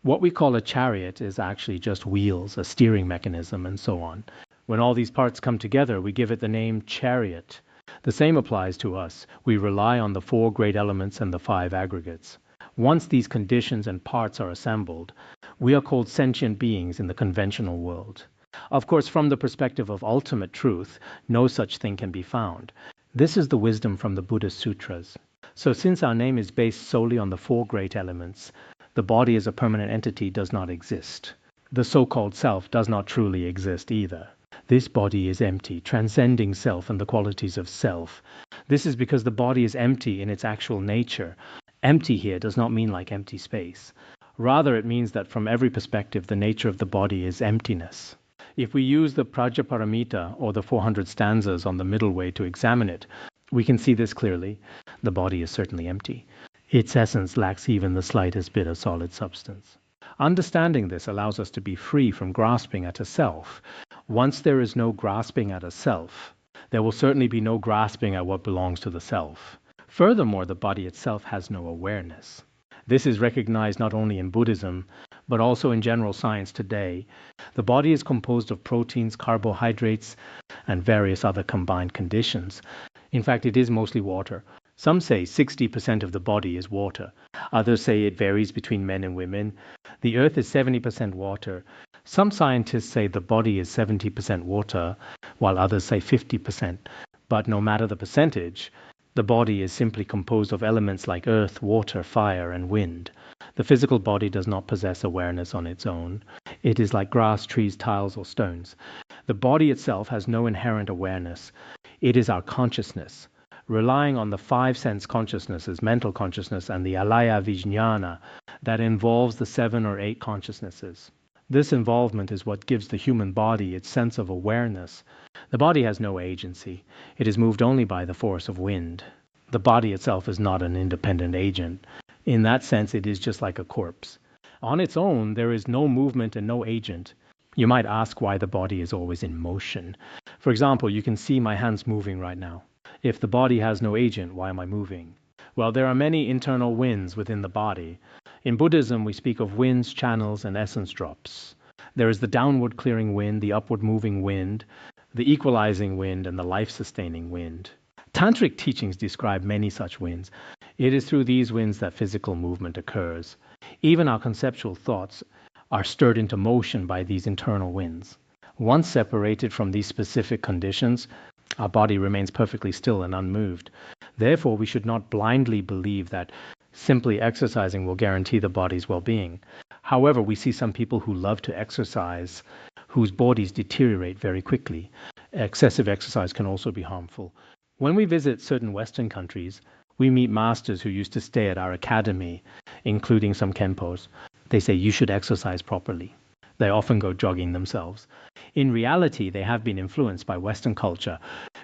What we call a chariot is actually just wheels, a steering mechanism, and so on. When all these parts come together, we give it the name chariot. The same applies to us. We rely on the 4 great elements and the 5 aggregates. Once these conditions and parts are assembled, we are called sentient beings in the conventional world. Of course, from the perspective of ultimate truth, no such thing can be found. This is the wisdom from the Buddhist sutras. So since our name is based solely on the 4 great elements, the body as a permanent entity does not exist. The so-called self does not truly exist either. This body is empty, transcending self and the qualities of self. This is because the body is empty in its actual nature. Empty here does not mean like empty space. Rather, it means that from every perspective, the nature of the body is emptiness. If we use the Prajnaparamita, or the 400 stanzas on the middle way to examine it, we can see this clearly. The body is certainly empty. Its essence lacks even the slightest bit of solid substance. Understanding this allows us to be free from grasping at a self. Once there is no grasping at a self, there will certainly be no grasping at what belongs to the self. Furthermore, the body itself has no awareness. This is recognized not only in Buddhism, but also in general science today. The body is composed of proteins, carbohydrates, and various other combined conditions. In fact, it is mostly water. Some say 60% of the body is water. Others say it varies between men and women. The earth is 70% water. Some scientists say the body is 70% water, while others say 50%. But no matter the percentage, the body is simply composed of elements like earth, water, fire, and wind. The physical body does not possess awareness on its own. It is like grass, trees, tiles, or stones. The body itself has no inherent awareness. It is our consciousness. Relying on the 5 sense consciousnesses, mental consciousness, and the alaya vijnana, that involves the 7 or 8 consciousnesses. This involvement is what gives the human body its sense of awareness. The body has no agency. It is moved only by the force of wind. The body itself is not an independent agent. In that sense, it is just like a corpse. On its own, there is no movement and no agent. You might ask why the body is always in motion. For example, you can see my hands moving right now. If the body has no agent, why am I moving? Well, there are many internal winds within the body. In Buddhism, we speak of winds, channels, and essence drops. There is the downward clearing wind, the upward moving wind, the equalizing wind, and the life-sustaining wind. Tantric teachings describe many such winds. It is through these winds that physical movement occurs. Even our conceptual thoughts are stirred into motion by these internal winds. Once separated from these specific conditions, our body remains perfectly still and unmoved. Therefore, we should not blindly believe that simply exercising will guarantee the body's well-being. However, we see some people who love to exercise, whose bodies deteriorate very quickly. Excessive exercise can also be harmful. When we visit certain Western countries, we meet masters who used to stay at our academy, including some Khenpos. They say you should exercise properly. They often go jogging themselves. In reality, they have been influenced by Western culture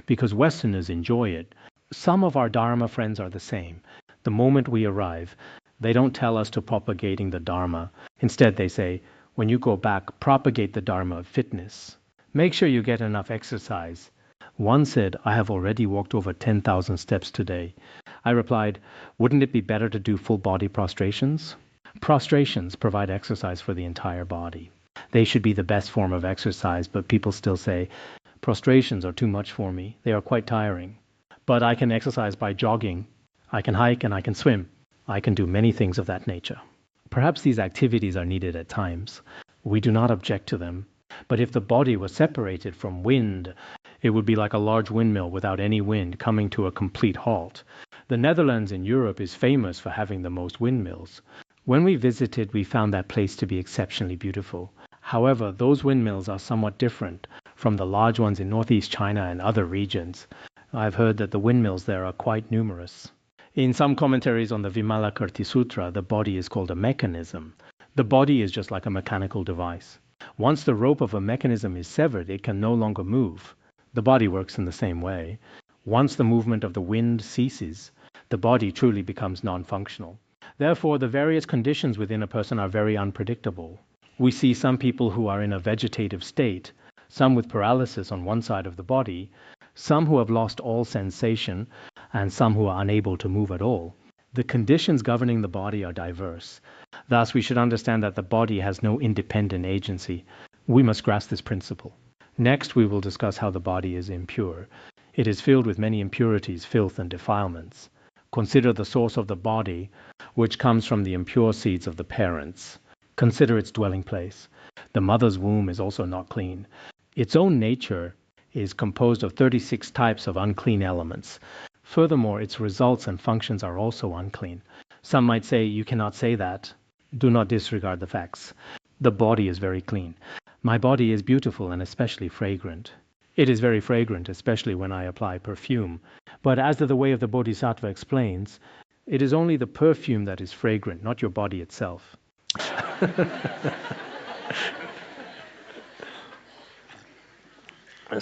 because Westerners enjoy it. Some of our Dharma friends are the same. The moment we arrive, they don't tell us to propagating the Dharma. Instead, they say, when you go back, propagate the Dharma of fitness. Make sure you get enough exercise. One said, I have already walked over 10,000 steps today. I replied, wouldn't it be better to do full body prostrations? Prostrations provide exercise for the entire body. They should be the best form of exercise, but people still say, prostrations are too much for me. They are quite tiring. But I can exercise by jogging. I can hike and I can swim. I can do many things of that nature. Perhaps these activities are needed at times. We do not object to them. But if the body was separated from wind, it would be like a large windmill without any wind coming to a complete halt. The Netherlands in Europe is famous for having the most windmills. When we visited, we found that place to be exceptionally beautiful. However, those windmills are somewhat different from the large ones in northeast China and other regions. I've heard that the windmills there are quite numerous. In some commentaries on the Vimalakirti Sutra, the body is called a mechanism. The body is just like a mechanical device. Once the rope of a mechanism is severed, it can no longer move. The body works in the same way. Once the movement of the wind ceases, the body truly becomes non-functional. Therefore, the various conditions within a person are very unpredictable. We see some people who are in a vegetative state, some with paralysis on one side of the body, some who have lost all sensation, and some who are unable to move at all. The conditions governing the body are diverse. Thus, we should understand that the body has no independent agency. We must grasp this principle. Next, we will discuss how the body is impure. It is filled with many impurities, filth, and defilements. Consider the source of the body, which comes from the impure seeds of the parents. Consider its dwelling place. The mother's womb is also not clean. Its own nature is composed of 36 types of unclean elements. Furthermore, its results and functions are also unclean. Some might say, you cannot say that. Do not disregard the facts. The body is very clean. My body is beautiful and especially fragrant. It is very fragrant, especially when I apply perfume. But as the way of the Bodhisattva explains, it is only the perfume that is fragrant, not your body itself.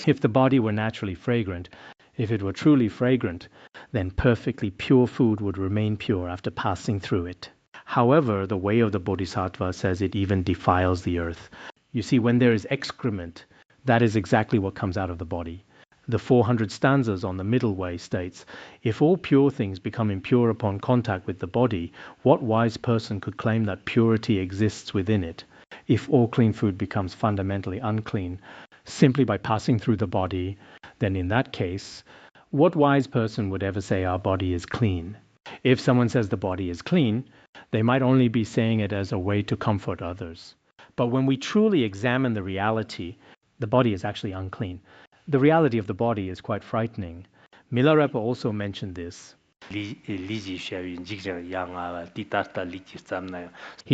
If the body were naturally fragrant, if it were truly fragrant, then perfectly pure food would remain pure after passing through it. However, the way of the Bodhisattva says it even defiles the earth. You see, when there is excrement, that is exactly what comes out of the body. The 400 stanzas on the middle way states, if all pure things become impure upon contact with the body, what wise person could claim that purity exists within it? If all clean food becomes fundamentally unclean, simply by passing through the body, then in that case, what wise person would ever say our body is clean? If someone says the body is clean, they might only be saying it as a way to comfort others. But when we truly examine the reality, the body is actually unclean. The reality of the body is quite frightening. Milarepa also mentioned this. He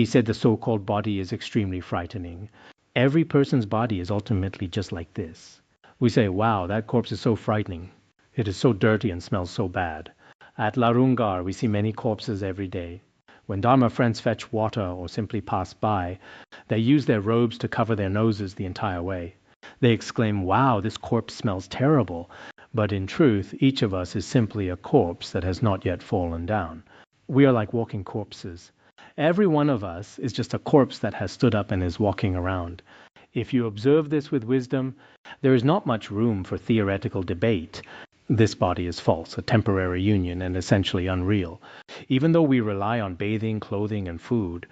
said the so-called body is extremely frightening. Every person's body is ultimately just like this. We say, wow, that corpse is so frightening. It is so dirty and smells so bad. At Larungar, we see many corpses every day. When Dharma friends fetch water or simply pass by, they use their robes to cover their noses the entire way. They exclaim, wow, this corpse smells terrible. But in truth, each of us is simply a corpse that has not yet fallen down. We are like walking corpses. Every one of us is just a corpse that has stood up and is walking around. If you observe this with wisdom, there is not much room for theoretical debate. This body is false, a temporary union, and essentially unreal. Even though we rely on bathing, clothing, and food,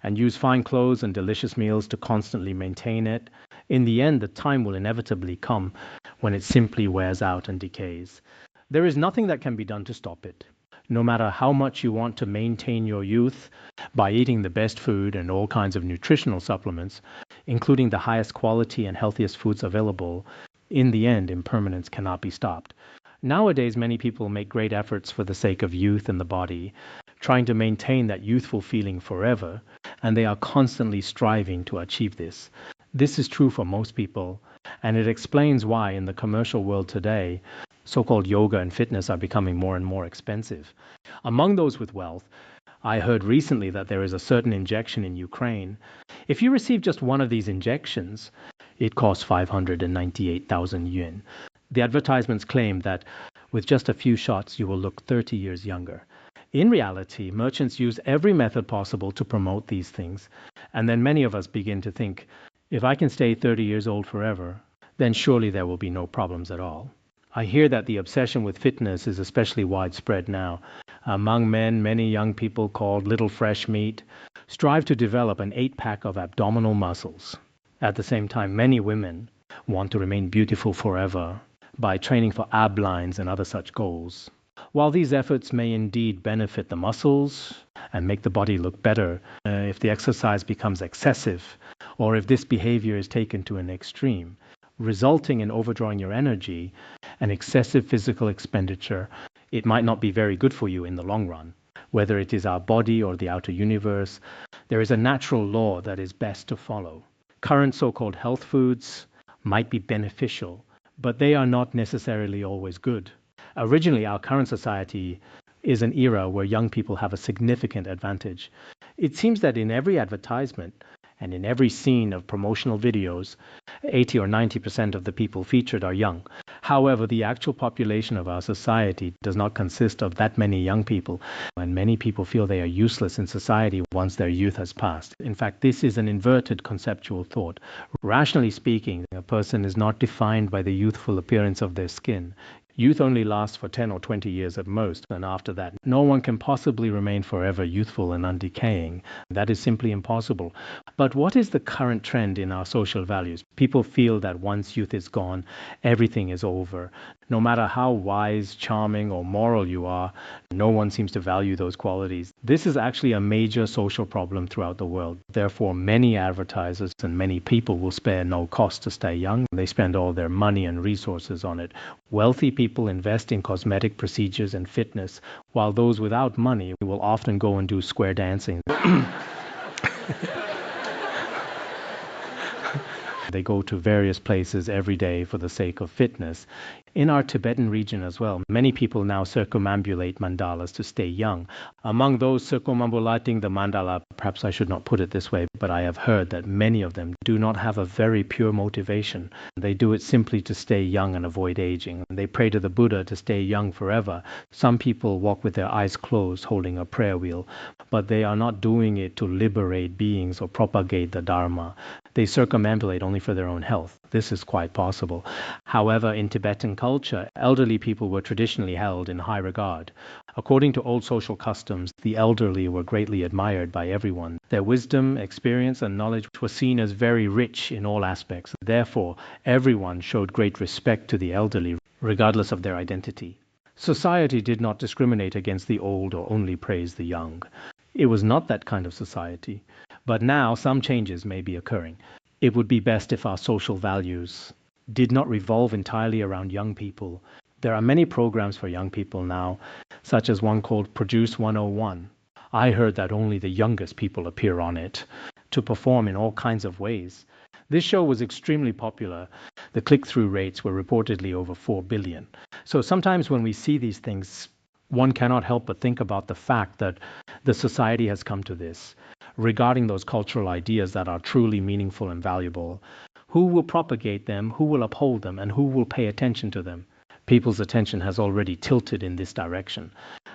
and use fine clothes and delicious meals to constantly maintain it, in the end, the time will inevitably come when it simply wears out and decays. There is nothing that can be done to stop it. No matter how much you want to maintain your youth by eating the best food and all kinds of nutritional supplements, including the highest quality and healthiest foods available, in the end, impermanence cannot be stopped. Nowadays, many people make great efforts for the sake of youth and the body, trying to maintain that youthful feeling forever, and they are constantly striving to achieve this. This is true for most people, and it explains why in the commercial world today, so-called yoga and fitness are becoming more and more expensive. Among those with wealth, I heard recently that there is a certain injection in Ukraine. If you receive just one of these injections, it costs 598,000 yuan. The advertisements claim that with just a few shots, you will look 30 years younger. In reality, merchants use every method possible to promote these things, and then many of us begin to think, if I can stay 30 years old forever, then surely there will be no problems at all. I hear that the obsession with fitness is especially widespread now. Among men, many young people called little fresh meat strive to develop an 8-pack of abdominal muscles. At the same time, many women want to remain beautiful forever by training for ab lines and other such goals. While these efforts may indeed benefit the muscles and make the body look better, if the exercise becomes excessive, or if this behavior is taken to an extreme, resulting in overdrawing your energy and excessive physical expenditure, it might not be very good for you in the long run. Whether it is our body or the outer universe, there is a natural law that is best to follow. Current so-called health foods might be beneficial, but they are not necessarily always good. Originally, our current society is an era where young people have a significant advantage. It seems that in every advertisement and in every scene of promotional videos, 80 or 90% of the people featured are young. However, the actual population of our society does not consist of that many young people, and many people feel they are useless in society once their youth has passed. In fact, this is an inverted conceptual thought. Rationally speaking, a person is not defined by the youthful appearance of their skin. Youth only lasts for 10 or 20 years at most, and after that, no one can possibly remain forever youthful and undecaying. That is simply impossible. But what is the current trend in our social values? People feel that once youth is gone, everything is over. No matter how wise, charming, or moral you are, no one seems to value those qualities. This is actually a major social problem throughout the world. Therefore, many advertisers and many people will spare no cost to stay young. They spend all their money and resources on it. Wealthy people invest in cosmetic procedures and fitness, while those without money will often go and do square dancing. They go to various places every day for the sake of fitness. In our Tibetan region as well, many people now circumambulate mandalas to stay young. Among those circumambulating the mandala, perhaps I should not put it this way, but I have heard that many of them do not have a very pure motivation. They do it simply to stay young and avoid aging. They pray to the Buddha to stay young forever. Some people walk with their eyes closed holding a prayer wheel, but they are not doing it to liberate beings or propagate the Dharma. They circumambulate only for their own health. This is quite possible. However, in Tibetan culture, elderly people were traditionally held in high regard. According to old social customs, the elderly were greatly admired by everyone. Their wisdom, experience, and knowledge were seen as very rich in all aspects. Therefore, everyone showed great respect to the elderly, regardless of their identity. Society did not discriminate against the old or only praise the young. It was not that kind of society. But now some changes may be occurring. It would be best if our social values did not revolve entirely around young people. There are many programs for young people now, such as one called Produce 101. I heard that only the youngest people appear on it to perform in all kinds of ways. This show was extremely popular. The click-through rates were reportedly over 4 billion. So sometimes when we see these things, one cannot help but think about the fact that the society has come to this. Regarding those cultural ideas that are truly meaningful and valuable, who will propagate them, who will uphold them, and who will pay attention to them? People's attention has already tilted in this direction.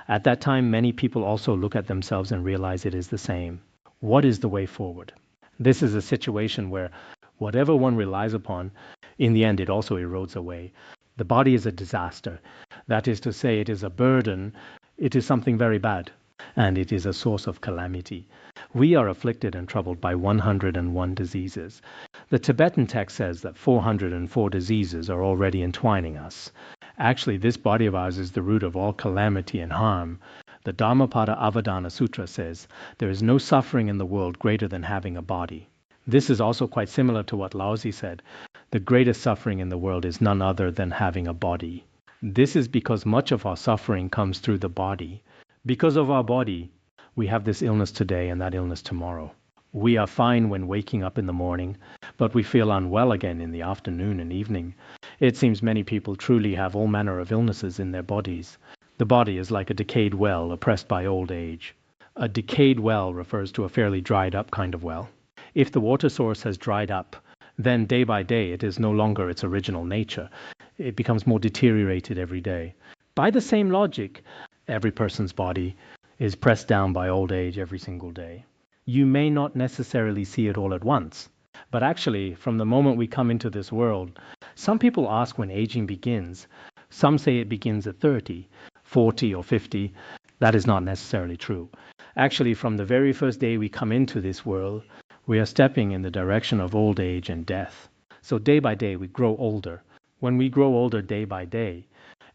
At that time, many people also look at themselves and realize it is the same. What is the way forward? This is a situation where whatever one relies upon, in the end it also erodes away. The body is a disaster. That is to say, it is a burden, it is something very bad, and it is a source of calamity. We are afflicted and troubled by 101 diseases. The Tibetan text says that 404 diseases are already entwining us. Actually, this body of ours is the root of all calamity and harm. The Dhammapada Avadana Sutra says, there is no suffering in the world greater than having a body. This is also quite similar to what Laozi said. The greatest suffering in the world is none other than having a body. This is because much of our suffering comes through the body. Because of our body, we have this illness today and that illness tomorrow. We are fine when waking up in the morning, but we feel unwell again in the afternoon and evening. It seems many people truly have all manner of illnesses in their bodies. The body is like a decayed well oppressed by old age. A decayed well refers to a fairly dried up kind of well. If the water source has dried up, then day by day it is no longer its original nature. It becomes more deteriorated every day. By the same logic, every person's body is pressed down by old age every single day. You may not necessarily see it all at once, but actually, from the moment we come into this world, some people ask when aging begins. Some say it begins at 30, 40 or 50. That is not necessarily true. Actually, from the very first day we come into this world, we are stepping in the direction of old age and death. So day by day we grow older. When we grow older day by day,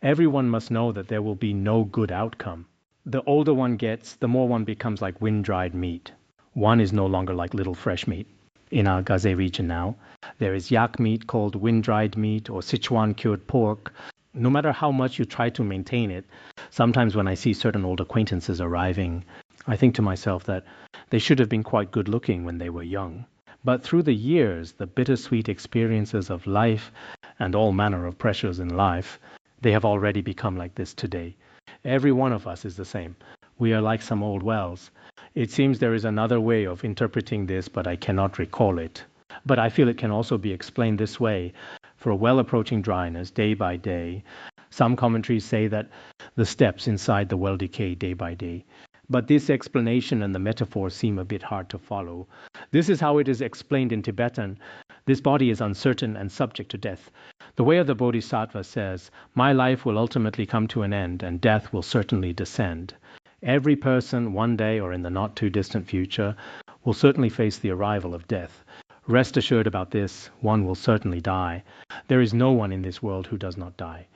everyone must know that there will be no good outcome. The older one gets, the more one becomes like wind-dried meat. One is no longer like little fresh meat. In our Gaze region now, there is yak meat called wind-dried meat or Sichuan cured pork. No matter how much you try to maintain it, sometimes when I see certain old acquaintances arriving, I think to myself that they should have been quite good looking when they were young. But through the years, the bittersweet experiences of life and all manner of pressures in life, they have already become like this today. Every one of us is the same. We are like some old wells. It seems there is another way of interpreting this, but I cannot recall it. But I feel it can also be explained this way. For a well approaching dryness day by day, some commentaries say that the steps inside the well decay day by day. But this explanation and the metaphor seem a bit hard to follow. This is how it is explained in Tibetan. This body is uncertain and subject to death. The way of the Bodhisattva says, my life will ultimately come to an end and death will certainly descend. Every person, one day or in the not too distant future, will certainly face the arrival of death. Rest assured about this, one will certainly die. There is no one in this world who does not die.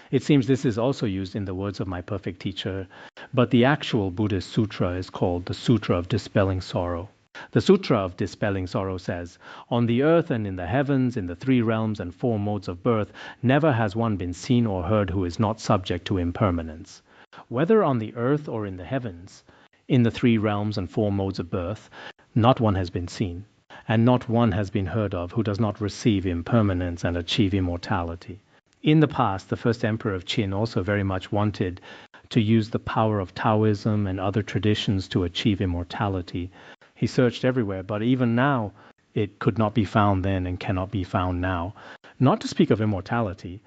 It seems this is also used in the words of my perfect teacher, but the actual Buddhist sutra is called the Sutra of Dispelling Sorrow. The Sutra of Dispelling Sorrow says, on the earth and in the heavens, in the 3 realms and 4 modes of birth, never has one been seen or heard who is not subject to impermanence. Whether on the earth or in the heavens, in the 3 realms and 4 modes of birth, not one has been seen. and not one has been heard of who does not receive impermanence and achieve immortality. In the past, the first emperor of Qin also very much wanted to use the power of Taoism and other traditions to achieve immortality. He searched everywhere, but even now it could not be found then and cannot be found now. Not to speak of immortality,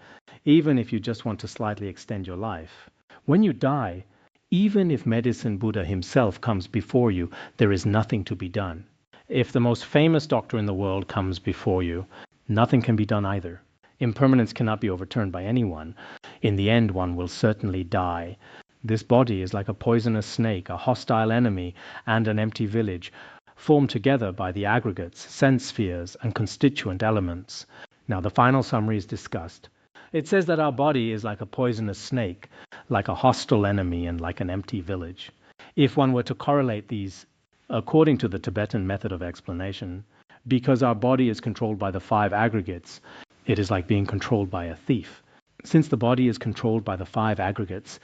even if you just want to slightly extend your life. When you die, even if Medicine Buddha himself comes before you, there is nothing to be done. If the most famous doctor in the world comes before you, nothing can be done either. Impermanence cannot be overturned by anyone. In the end, one will certainly die. This body is like a poisonous snake, a hostile enemy, and an empty village, formed together by the aggregates, sense spheres, and constituent elements. Now the final summary is discussed. It says that our body is like a poisonous snake, like a hostile enemy, and like an empty village. If one were to correlate these according to the Tibetan method of explanation, because our body is controlled by the 5 aggregates, it is like being controlled by a thief. Since the body is controlled by the 5 aggregates,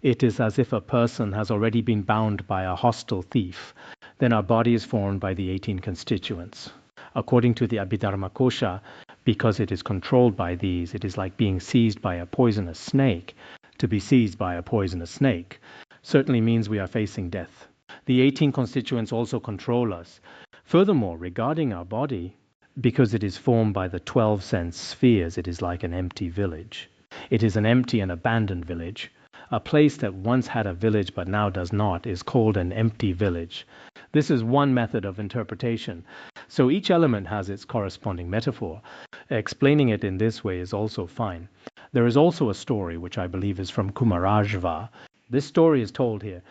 it is as if a person has already been bound by a hostile thief. Then our body is formed by the 18 constituents. According to the Abhidharma Kosha, because it is controlled by these, it is like being seized by a poisonous snake. To be seized by a poisonous snake certainly means we are facing death. The 18 constituents also control us. Furthermore, regarding our body, because it is formed by the 12 sense spheres, it is like an empty village. It is an empty and abandoned village. A place that once had a village but now does not is called an empty village. This is one method of interpretation. So each element has its corresponding metaphor. Explaining it in this way is also fine. There is also a story which I believe is from Kumarajva. This story is told here.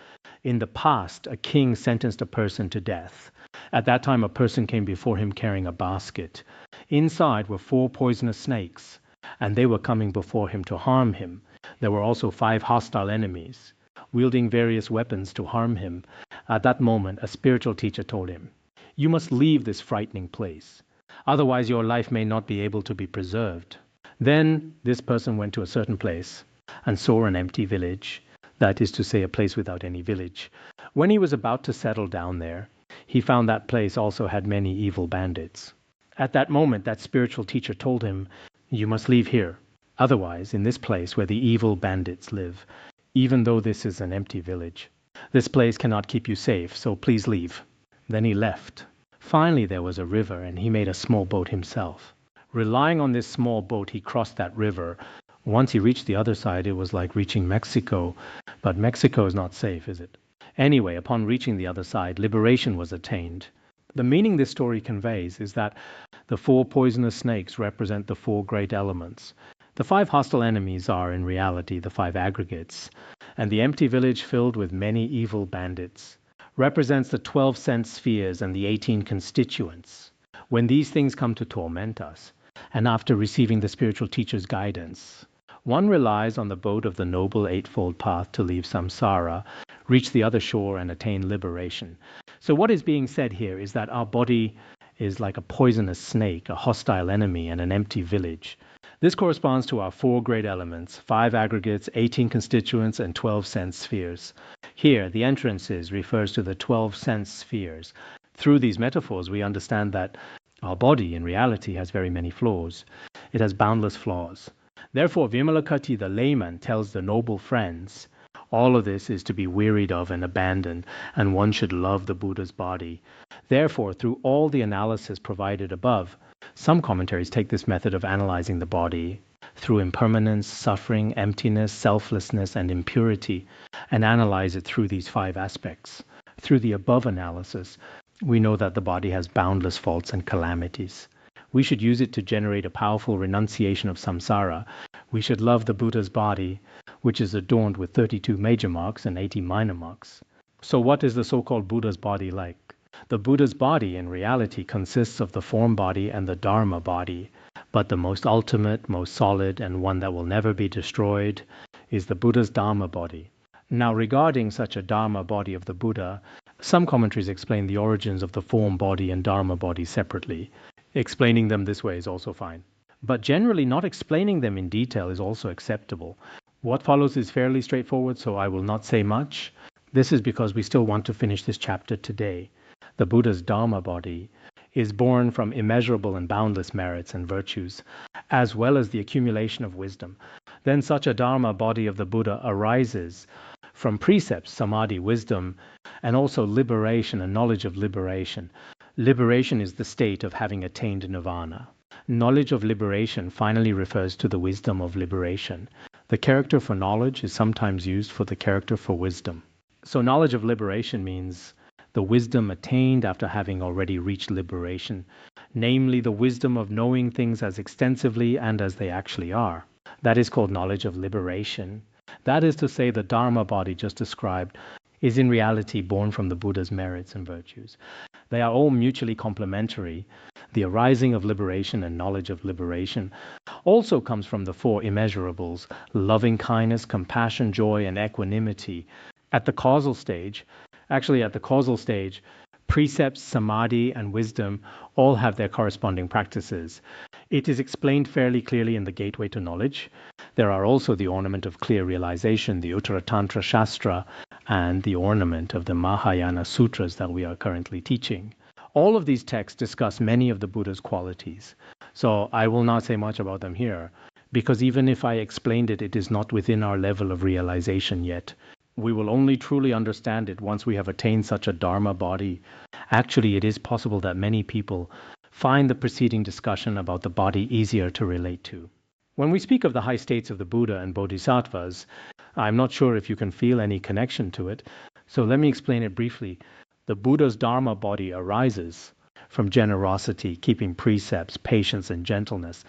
In the past, a king sentenced a person to death. At that time, a person came before him carrying a basket. Inside were 4 poisonous snakes, and they were coming before him to harm him. There were also 5 hostile enemies, wielding various weapons to harm him. At that moment, a spiritual teacher told him, "You must leave this frightening place. Otherwise, your life may not be able to be preserved." Then this person went to a certain place and saw an empty village, that is to say, a place without any village. When he was about to settle down there, he found that place also had many evil bandits. At that moment, that spiritual teacher told him, "You must leave here. Otherwise, in this place where the evil bandits live, even though this is an empty village, this place cannot keep you safe, so please leave." Then he left. Finally, there was a river, and he made a small boat himself. Relying on this small boat, he crossed that river. Once he reached the other side, it was like reaching Mexico. But Mexico is not safe, is it? Anyway, upon reaching the other side, liberation was attained. The meaning this story conveys is that the 4 poisonous snakes represent the 4 great elements. The 5 hostile enemies are, in reality, the 5 aggregates, and the empty village filled with many evil bandits represents the 12 sense spheres and the 18 constituents. When these things come to torment us, and after receiving the spiritual teacher's guidance, one relies on the boat of the Noble Eightfold Path to leave samsara, reach the other shore, and attain liberation. So what is being said here is that our body is like a poisonous snake, a hostile enemy, and an empty village. This corresponds to our 4 great elements, 5 aggregates, 18 constituents, and 12 sense spheres. Here, the entrances refers to the 12 sense spheres. Through these metaphors, we understand that our body, in reality, has very many flaws. It has boundless flaws. Therefore, Vimalakirti, the layman, tells the noble friends, all of this is to be wearied of and abandoned, and one should love the Buddha's body. Therefore, through all the analysis provided above, some commentaries take this method of analyzing the body through impermanence, suffering, emptiness, selflessness, and impurity, and analyze it through these 5 aspects. Through the above analysis, we know that the body has boundless faults and calamities. We should use it to generate a powerful renunciation of samsara. We should love the Buddha's body, which is adorned with 32 major marks and 80 minor marks. So what is the so-called Buddha's body like? The Buddha's body in reality consists of the form body and the Dharma body, but the most ultimate, most solid, and one that will never be destroyed is the Buddha's Dharma body. Now, regarding such a Dharma body of the Buddha, some commentaries explain the origins of the form body and Dharma body separately. Explaining them this way is also fine. But generally, not explaining them in detail is also acceptable. What follows is fairly straightforward, so I will not say much. This is because we still want to finish this chapter today. The Buddha's Dharma body is born from immeasurable and boundless merits and virtues, as well as the accumulation of wisdom, then such a Dharma body of the Buddha arises from precepts, samadhi, wisdom, and also liberation and knowledge of liberation. Liberation is the state of having attained nirvana. Knowledge of liberation finally refers to the wisdom of liberation. The character for knowledge is sometimes used for the character for wisdom. So knowledge of liberation means the wisdom attained after having already reached liberation, namely the wisdom of knowing things as extensively and as they actually are. That is called knowledge of liberation. That is to say, the Dharma body just described is in reality born from the Buddha's merits and virtues. They are all mutually complementary. The arising of liberation and knowledge of liberation also comes from the four immeasurables: loving kindness, compassion, joy, and equanimity. At the causal stage, precepts, samadhi, and wisdom all have their corresponding practices. It is explained fairly clearly in the Gateway to Knowledge. There are also the ornament of clear realization, the Uttara Tantra Shastra, and the ornament of the Mahayana Sutras that we are currently teaching. All of these texts discuss many of the Buddha's qualities. So I will not say much about them here, because even if I explained it, it is not within our level of realization yet. We will only truly understand it once we have attained such a Dharma body. Actually, it is possible that many people find the preceding discussion about the body easier to relate to. When we speak of the high states of the Buddha and Bodhisattvas, I'm not sure if you can feel any connection to it, so let me explain it briefly. The Buddha's Dharma body arises from generosity, keeping precepts, patience, and gentleness.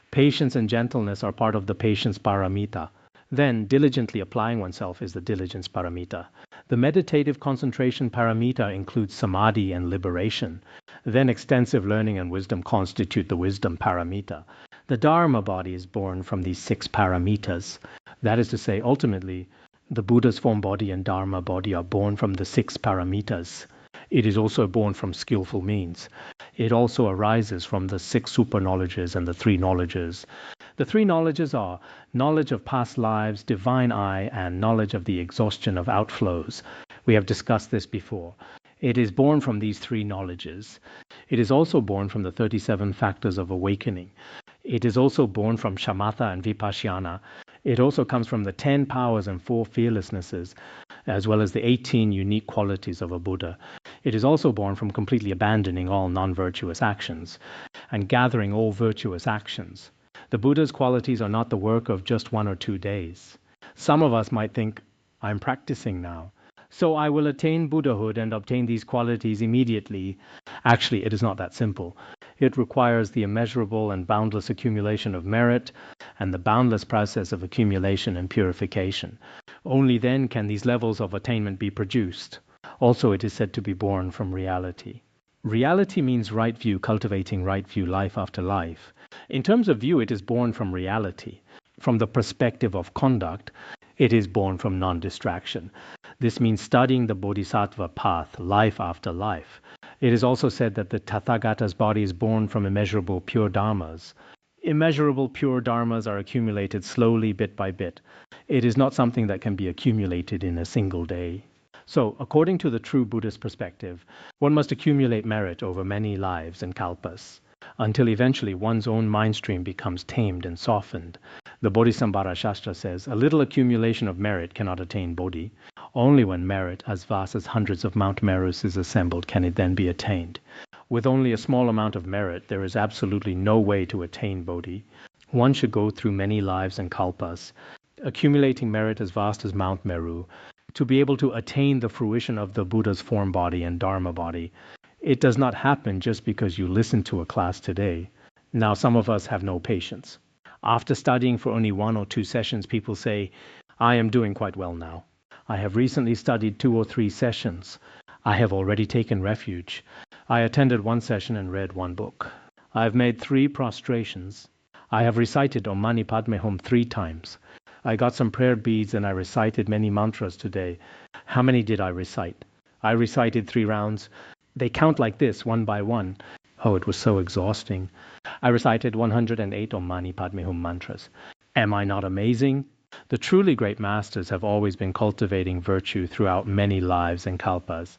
Patience and gentleness are part of the patience paramita. Then, diligently applying oneself is the diligence paramita. The meditative concentration paramita includes samadhi and liberation. Then, extensive learning and wisdom constitute the wisdom paramita. The Dharma body is born from these 6 paramitas. That is to say, ultimately, the Buddha's form body and Dharma body are born from the 6 paramitas. It is also born from skillful means. It also arises from the 6 super knowledges and the 3 knowledges. The 3 knowledges are knowledge of past lives, divine eye, and knowledge of the exhaustion of outflows. We have discussed this before. It is born from these 3 knowledges. It is also born from the 37 factors of awakening. It is also born from shamatha and vipassana. It also comes from the 10 powers and 4 fearlessnesses, as well as the 18 unique qualities of a Buddha. It is also born from completely abandoning all non-virtuous actions and gathering all virtuous actions. The Buddha's qualities are not the work of just 1 or 2 days. Some of us might think, I'm practicing now, so I will attain Buddhahood and obtain these qualities immediately. Actually, it is not that simple. It requires the immeasurable and boundless accumulation of merit and the boundless process of accumulation and purification. Only then can these levels of attainment be produced. Also, it is said to be born from reality. Reality means right view, cultivating right view life after life. In terms of view, it is born from reality. From the perspective of conduct, it is born from non-distraction. This means studying the Bodhisattva path, life after life. It is also said that the Tathagata's body is born from immeasurable pure dharmas. Immeasurable pure dharmas are accumulated slowly, bit by bit. It is not something that can be accumulated in a single day. So, according to the true Buddhist perspective, one must accumulate merit over many lives and kalpas, until eventually one's own mind stream becomes tamed and softened. The Bodhisambhara Shastra says, a little accumulation of merit cannot attain Bodhi. Only when merit, as vast as hundreds of Mount Merus, is assembled can it then be attained. With only a small amount of merit, there is absolutely no way to attain Bodhi. One should go through many lives and kalpas, accumulating merit as vast as Mount Meru, to be able to attain the fruition of the Buddha's form body and Dharma body. It does not happen just because you listen to a class today. Now, some of us have no patience. After studying for only 1 or 2 sessions, people say, I am doing quite well now. I have recently studied 2 or 3 sessions. I have already taken refuge. I attended 1 session and read 1 book. I have made 3 prostrations. I have recited Om Mani Padme Hum 3 times. I got some prayer beads and I recited many mantras today. How many did I recite? I recited 3 rounds. They count like this, 1 by 1. Oh, it was so exhausting. I recited 108 Om Mani Padme Hum mantras. Am I not amazing? The truly great masters have always been cultivating virtue throughout many lives and kalpas.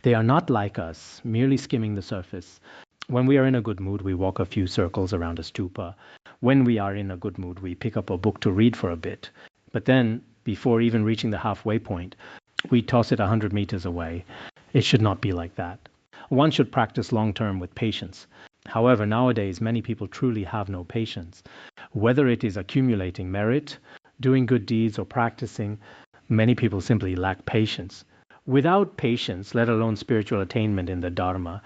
They are not like us, merely skimming the surface. When we are in a good mood, we walk a few circles around a stupa. When we are in a good mood, we pick up a book to read for a bit. But then, before even reaching the halfway point, we toss it 100 meters away. It should not be like that. One should practice long-term with patience. However, nowadays, many people truly have no patience. Whether it is accumulating merit, doing good deeds, or practicing, many people simply lack patience. Without patience, let alone spiritual attainment in the Dharma,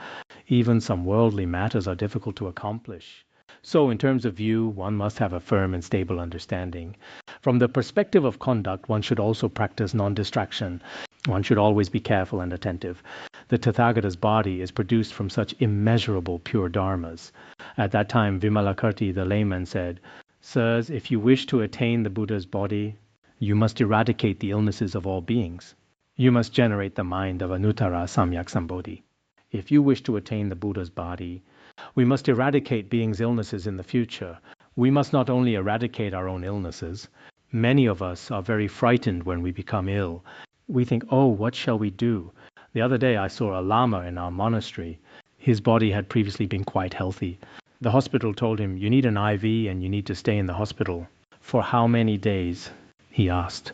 even some worldly matters are difficult to accomplish. So, in terms of view, one must have a firm and stable understanding. From the perspective of conduct, one should also practice non-distraction. One should always be careful and attentive. The Tathagata's body is produced from such immeasurable pure dharmas. At that time, Vimalakirti, the layman, said, "Sirs, if you wish to attain the Buddha's body, you must eradicate the illnesses of all beings. You must generate the mind of Anuttara Samyak Sambodhi. If you wish to attain the Buddha's body, we must eradicate beings' illnesses in the future. We must not only eradicate our own illnesses. Many of us are very frightened when we become ill. We think, oh, what shall we do? The other day I saw a lama in our monastery. His body had previously been quite healthy. The hospital told him, you need an IV and you need to stay in the hospital. For how many days? He asked.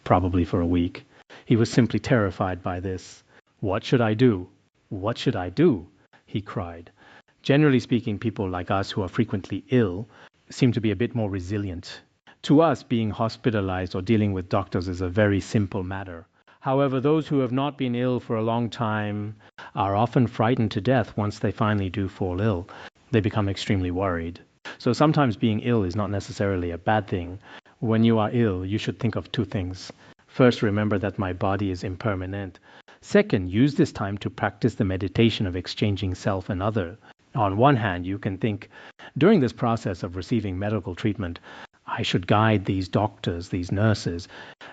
Probably for a week. He was simply terrified by this. What should I do? What should I do? He cried. Generally speaking, people like us who are frequently ill seem to be a bit more resilient. To us, being hospitalized or dealing with doctors is a very simple matter. However, those who have not been ill for a long time are often frightened to death once they finally do fall ill. They become extremely worried. So sometimes being ill is not necessarily a bad thing. When you are ill, you should think of two things. First, remember that my body is impermanent. Second, use this time to practice the meditation of exchanging self and other. On one hand, you can think, during this process of receiving medical treatment, I should guide these doctors, these nurses,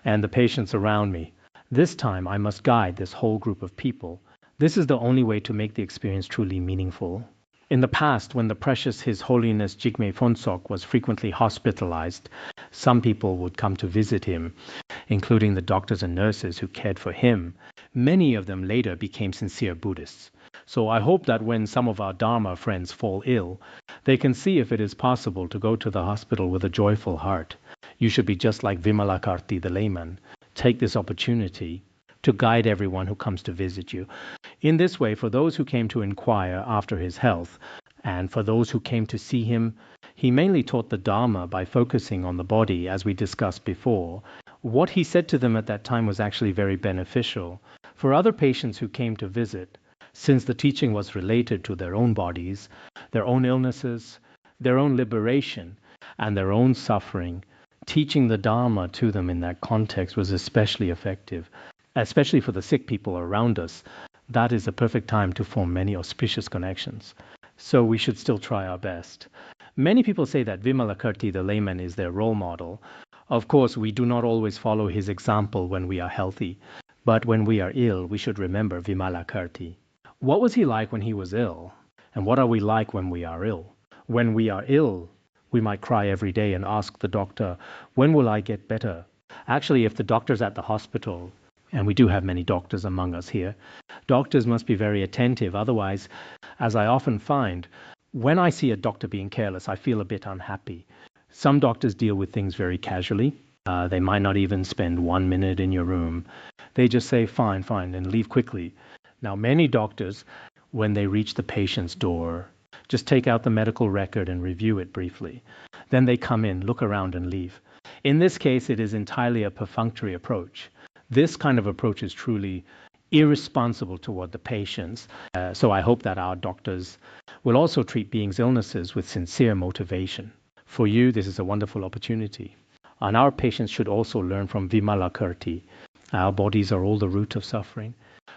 and the patients around me. This time, I must guide this whole group of people. This is the only way to make the experience truly meaningful. In the past, when the precious His Holiness Jigme Phuntsok was frequently hospitalized, some people would come to visit him, including the doctors and nurses who cared for him. Many of them later became sincere Buddhists. So I hope that when some of our Dharma friends fall ill, they can see if it is possible to go to the hospital with a joyful heart. You should be just like Vimalakirti, the layman. Take this opportunity to guide everyone who comes to visit you. In this way, for those who came to inquire after his health, and for those who came to see him, he mainly taught the Dharma by focusing on the body, as we discussed before. What he said to them at that time was actually very beneficial. For other patients who came to visit, since the teaching was related to their own bodies, their own illnesses, their own liberation, and their own suffering, teaching the Dharma to them in that context was especially effective. Especially for the sick people around us, that is a perfect time to form many auspicious connections. So we should still try our best. Many people say that Vimalakirti, the layman, is their role model. Of course, we do not always follow his example when we are healthy. But when we are ill, we should remember Vimalakirti. What was he like when he was ill? And what are we like when we are ill? When we are ill, we might cry every day and ask the doctor, when will I get better? Actually, if the doctor's at the hospital, and we do have many doctors among us here, doctors must be very attentive. Otherwise, as I often find, when I see a doctor being careless, I feel a bit unhappy. Some doctors deal with things very casually. They might not even spend 1 minute in your room. They just say, fine, and leave quickly. Now, many doctors, when they reach the patient's door, just take out the medical record and review it briefly. Then they come in, look around, and leave. In this case, it is entirely a perfunctory approach. This kind of approach is truly irresponsible toward the patients. So I hope that our doctors will also treat beings' illnesses with sincere motivation. For you, this is a wonderful opportunity. And our patients should also learn from Vimalakirti. Our bodies are all the root of suffering.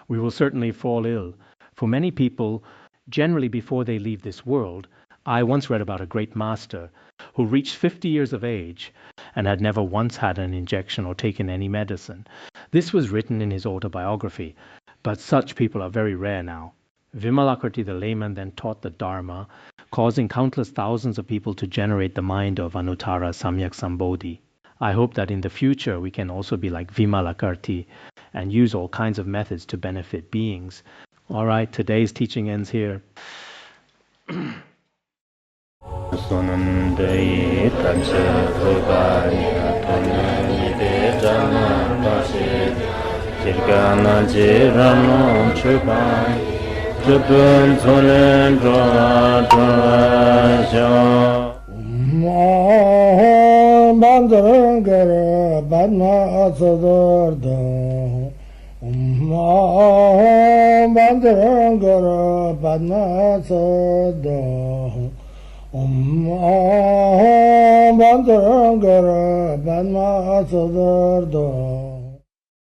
We will certainly fall ill. For many people, generally before they leave this world, I once read about a great master who reached 50 years of age and had never once had an injection or taken any medicine. This was written in his autobiography, but such people are very rare now. Vimalakirti, the layman, then taught the Dharma, causing countless thousands of people to generate the mind of Anuttara Samyak Sambodhi. I hope that in the future we can also be like Vimalakirti and use all kinds of methods to benefit beings. All right, today's teaching ends here. Sonundai tamsa thuganya tonani jana pasi jirgana jirano chupai chupun solen droa Bandara badma sadorda Bandara badma sadorda Bandara badma sadorda